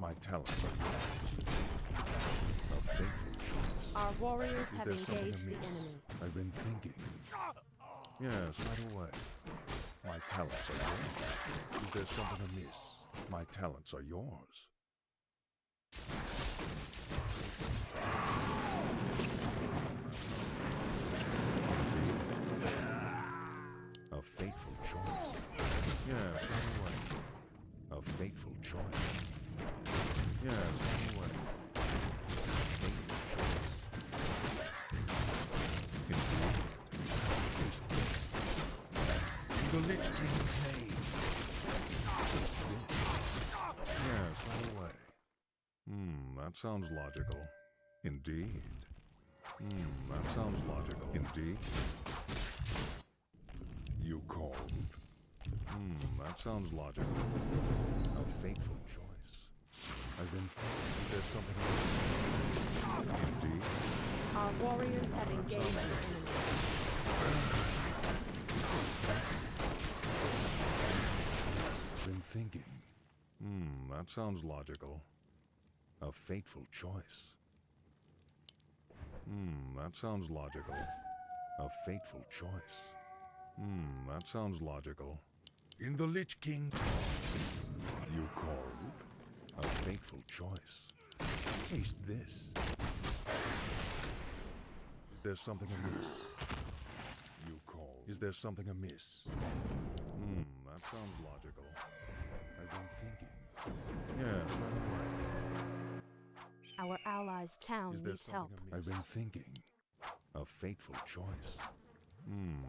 My talents are yours. A fateful choice. Our warriors Is have there something engaged the amiss? enemy. I've been thinking. Yes, right away. My talents are yours. Is there something amiss? My talents are yours. A fateful choice. Yes, right away. A fateful choice. Yes, right away. A fateful choice. Indeed. Taste this. In the Lich King's name. Yes, right away. That sounds logical. Indeed. That sounds logical. Indeed. You called. That sounds logical. A fateful choice. I've been thinking there's something else. Indeed. Our warriors have engaged the enemy. Been thinking. That sounds logical. A fateful choice. That sounds logical. A fateful choice. That sounds logical. In the Lich King. You called. A fateful choice. Taste this. Is there something amiss? You called. Is there something amiss? That sounds logical. I've been thinking. Yes, right away. Our allies' town Is there needs something help. amiss? I've been thinking. A fateful choice.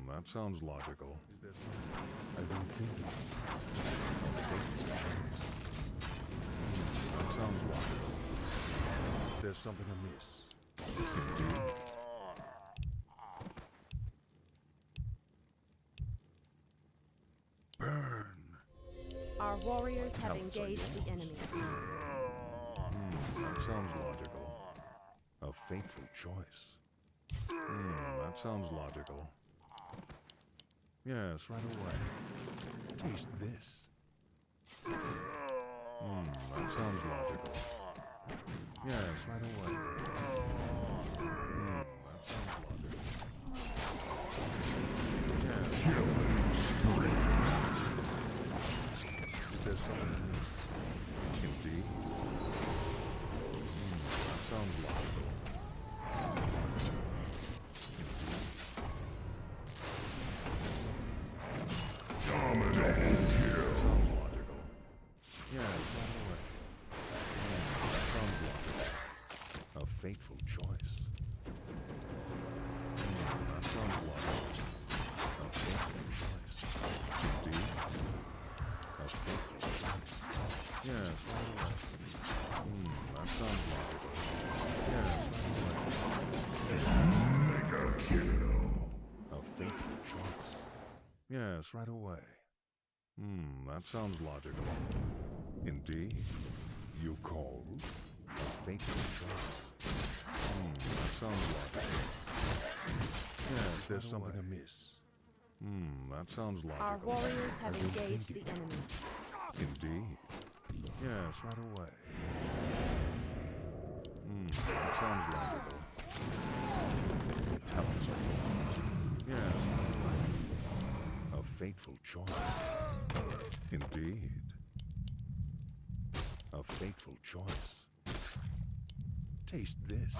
That sounds logical. Is there something? I've been thinking. A fateful choice. That sounds logical. There's something amiss. Indeed. Burn. Our warriors have Talents are engaged the enemy. That sounds logical. A fateful choice. That sounds logical. Yes, right away. Taste this. That sounds logical. Yes, right away. That sounds logical. Yes. Is there something amiss? Indeed. That sounds logical. Double kill. Sounds logical. Yeah, it's right away. That sounds logical. A fateful choice. That sounds logical. A fateful choice. Indeed. A fateful choice. Yes, right away. That sounds logical. Yes, right away. Mega kill. A fateful choice. Yes, right away. That sounds logical. Indeed. You called? A fateful choice. That sounds logical. Yes, there's something amiss. That sounds logical. Our warriors have I've been engaged the thinking. enemy. Indeed. Yes, right away. That sounds logical. The talents are yours. Yes, right away. A fateful choice. Indeed. A fateful choice. Taste this.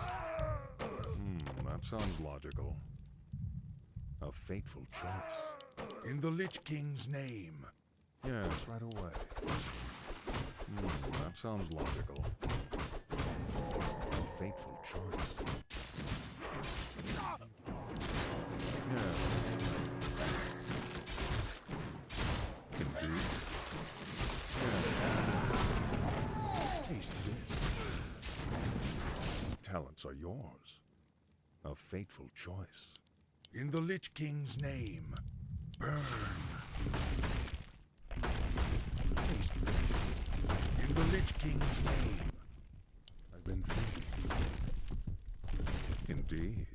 That sounds logical. A fateful choice. In the Lich King's name. Yes, right away. That sounds logical. A fateful choice. Yes. Indeed. Yes. Taste this. Talents are yours. A fateful choice. In the Lich King's name. Burn. Taste this. In the Lich King's name. I've been thinking. Indeed.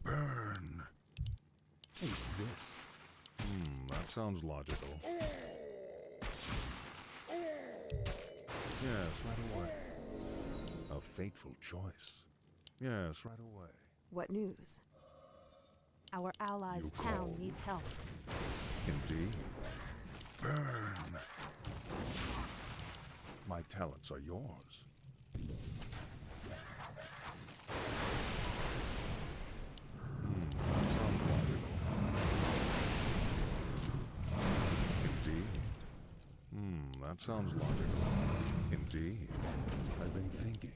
Burn. Taste this. That sounds logical. Yes, right away. A fateful choice. Yes, right away. What news? Our allies' You town called. needs help. Indeed. Burn. My talents are yours. That sounds logical. Indeed. That sounds logical. Indeed. I've been thinking.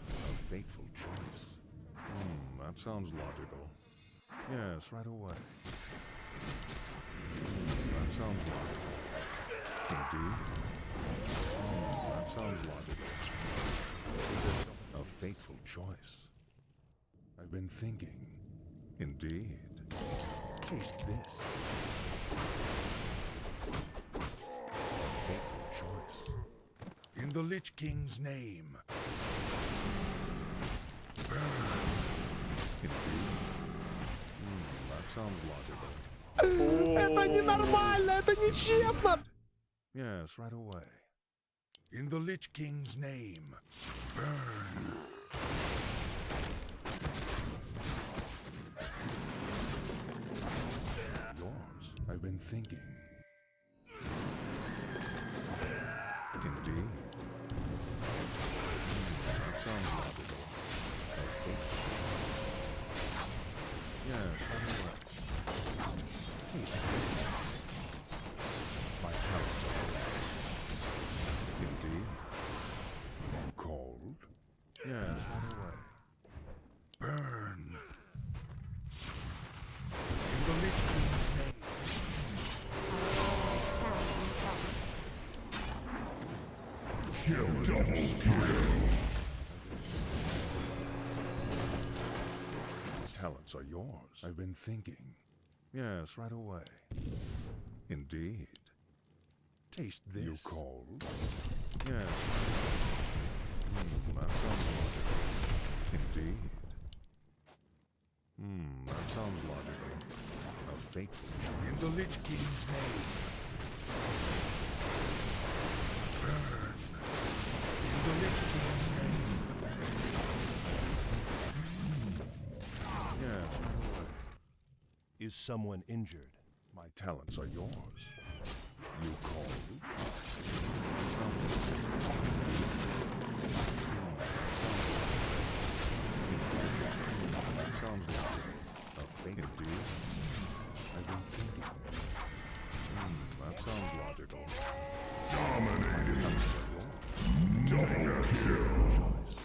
A fateful choice. That sounds logical. Yes, right away. That sounds logical. Indeed. That sounds logical. A fateful choice. I've been thinking. Indeed. Taste this. A fateful choice. In the Lich King's name. Indeed. That sounds logical. Это ненормально, это нечестно! Yes, right away. In the Lich King's name. Burn. Yours. I've been thinking. Indeed. That sounds logical. A fateful choice. Yes, right away. Taste this. My talents are yours. Indeed. Cold. Yes, right away. Burn. In the Lich King's name. Our allies' town needs help. Kill double kill. Talents are yours. I've been thinking. Yes, right away. Indeed. Taste this. You cold? Yes. That sounds logical. Indeed. That sounds logical. A fateful choice. In the Lich King's name. Burn. In the Lich King's name. Yes, right away. Is someone injured? My talents are yours. You cold? That sounds logical. A fake indeed. I've been thinking. That sounds logical. Dominating. Double kill. Choice.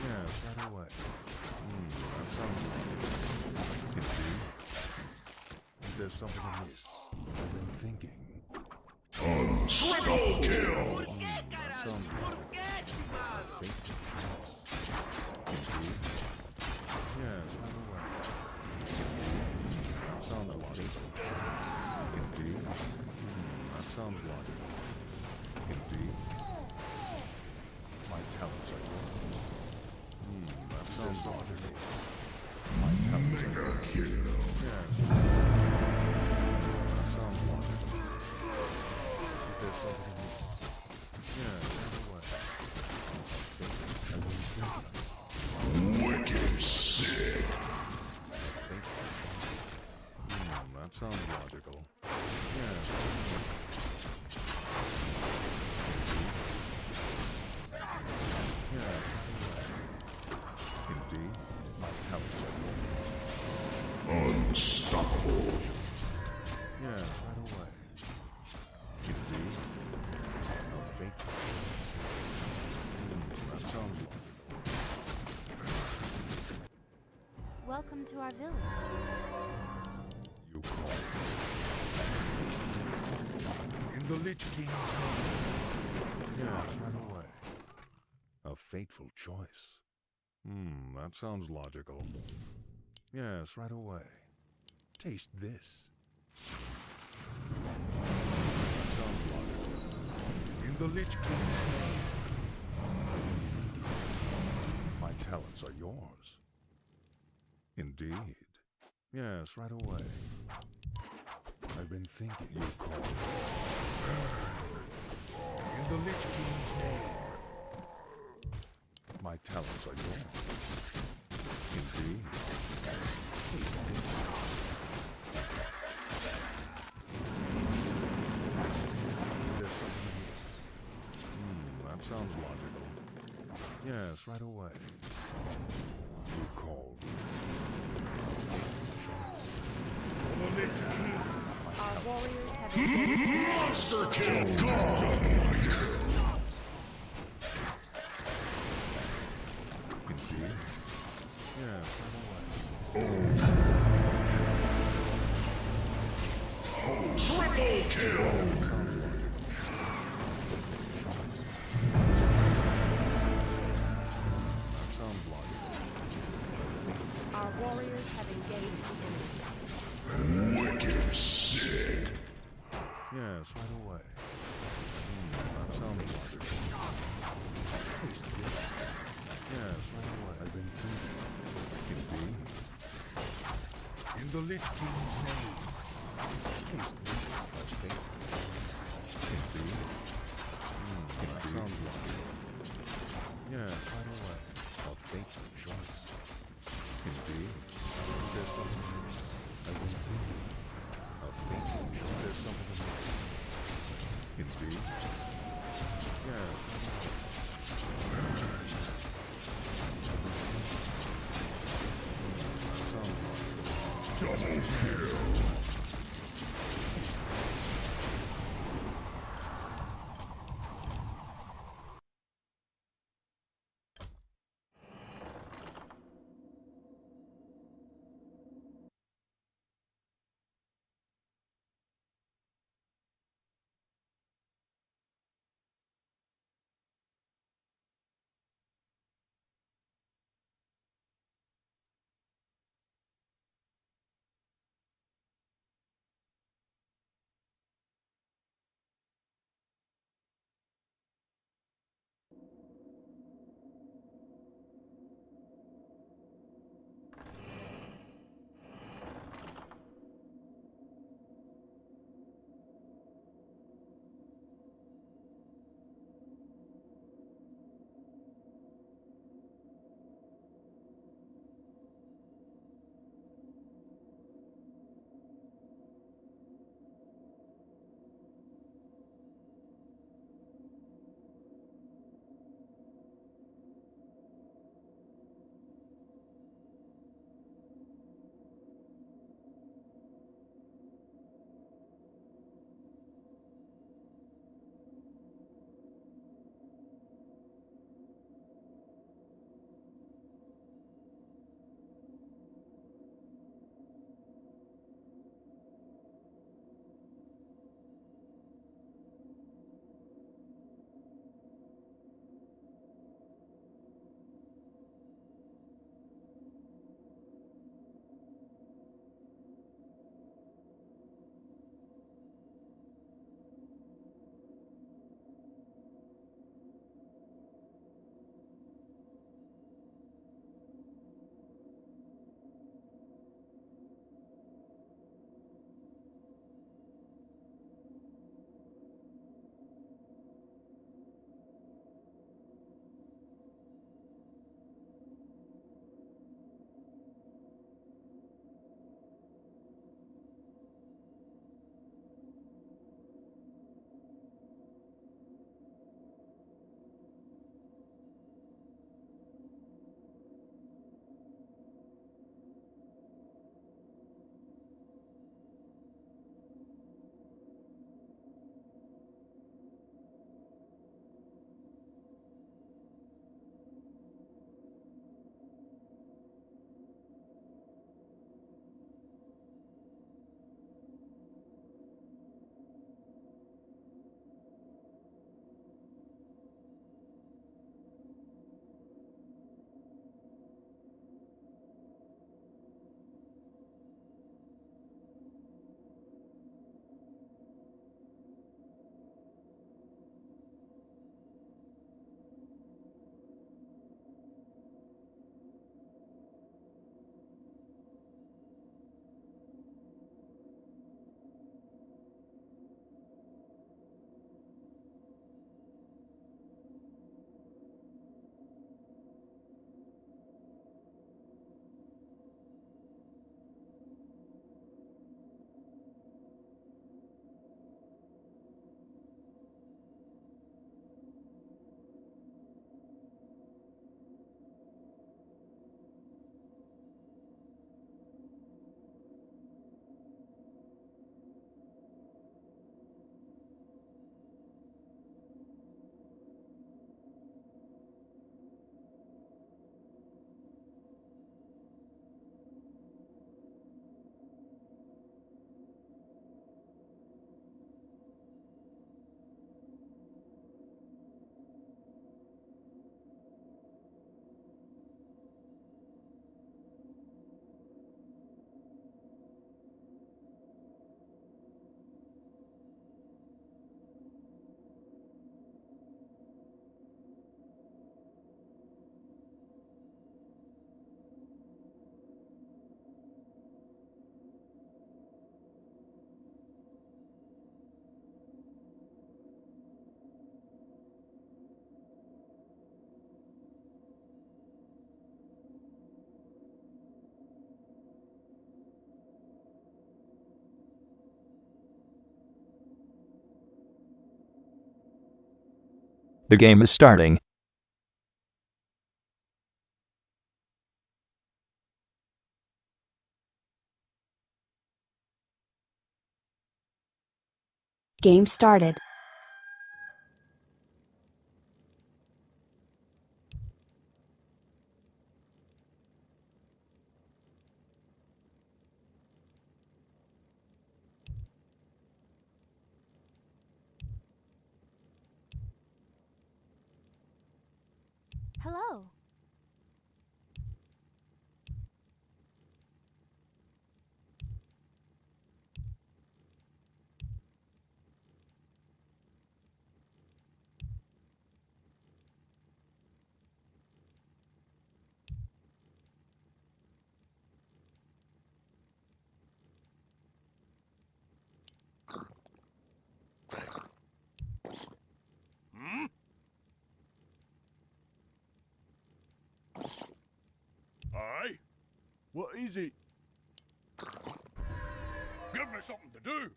Yes, right away. That sounds logical. Indeed. Is there something amiss? I've been thinking. Triple kill. That sounds logical. Fateful choice. Indeed. Yes, right away. That sounds logical. Indeed. That sounds logical. Indeed. My talents are yours. That sounds logical. My talents are yours. Yes. That sounds logical. Is there something amiss? Yes, right away. Yes, right away. Indeed. A fateful choice. That sounds logical. Welcome to our village. You call in the Lich King's name. Yes, right away. A fateful choice. That sounds logical. Yes, right away. Taste this. Sounds logical. In the Lich King's name. My talents are yours. Indeed. Yes, right away. I've been thinking you called. In the Lich King's name. My talents are yours. Indeed. There's something amiss. That sounds logical. Yes, right away. You called. The Lich King. Our warriors have engaged. Monster kill god! Indeed. Yes, right away. Triple kill! That sounds logical. Our warriors have engaged the enemy. Wicked sick! Yes, right away. That sounds logical. Taste this. Yes, right away. I've been thinking. Indeed. In the Lich King's name. Taste this. That's faithful. Indeed. That sounds logical. Yes, right away. A fateful choice. Indeed. There's something amiss. I've been thinking. A fateful choice. There's something amiss. Indeed. Yes, right away. Sounds logical. Double kill! The game is starting. Game started. Hello. Hmm? Aye? What is it? Give me something to do.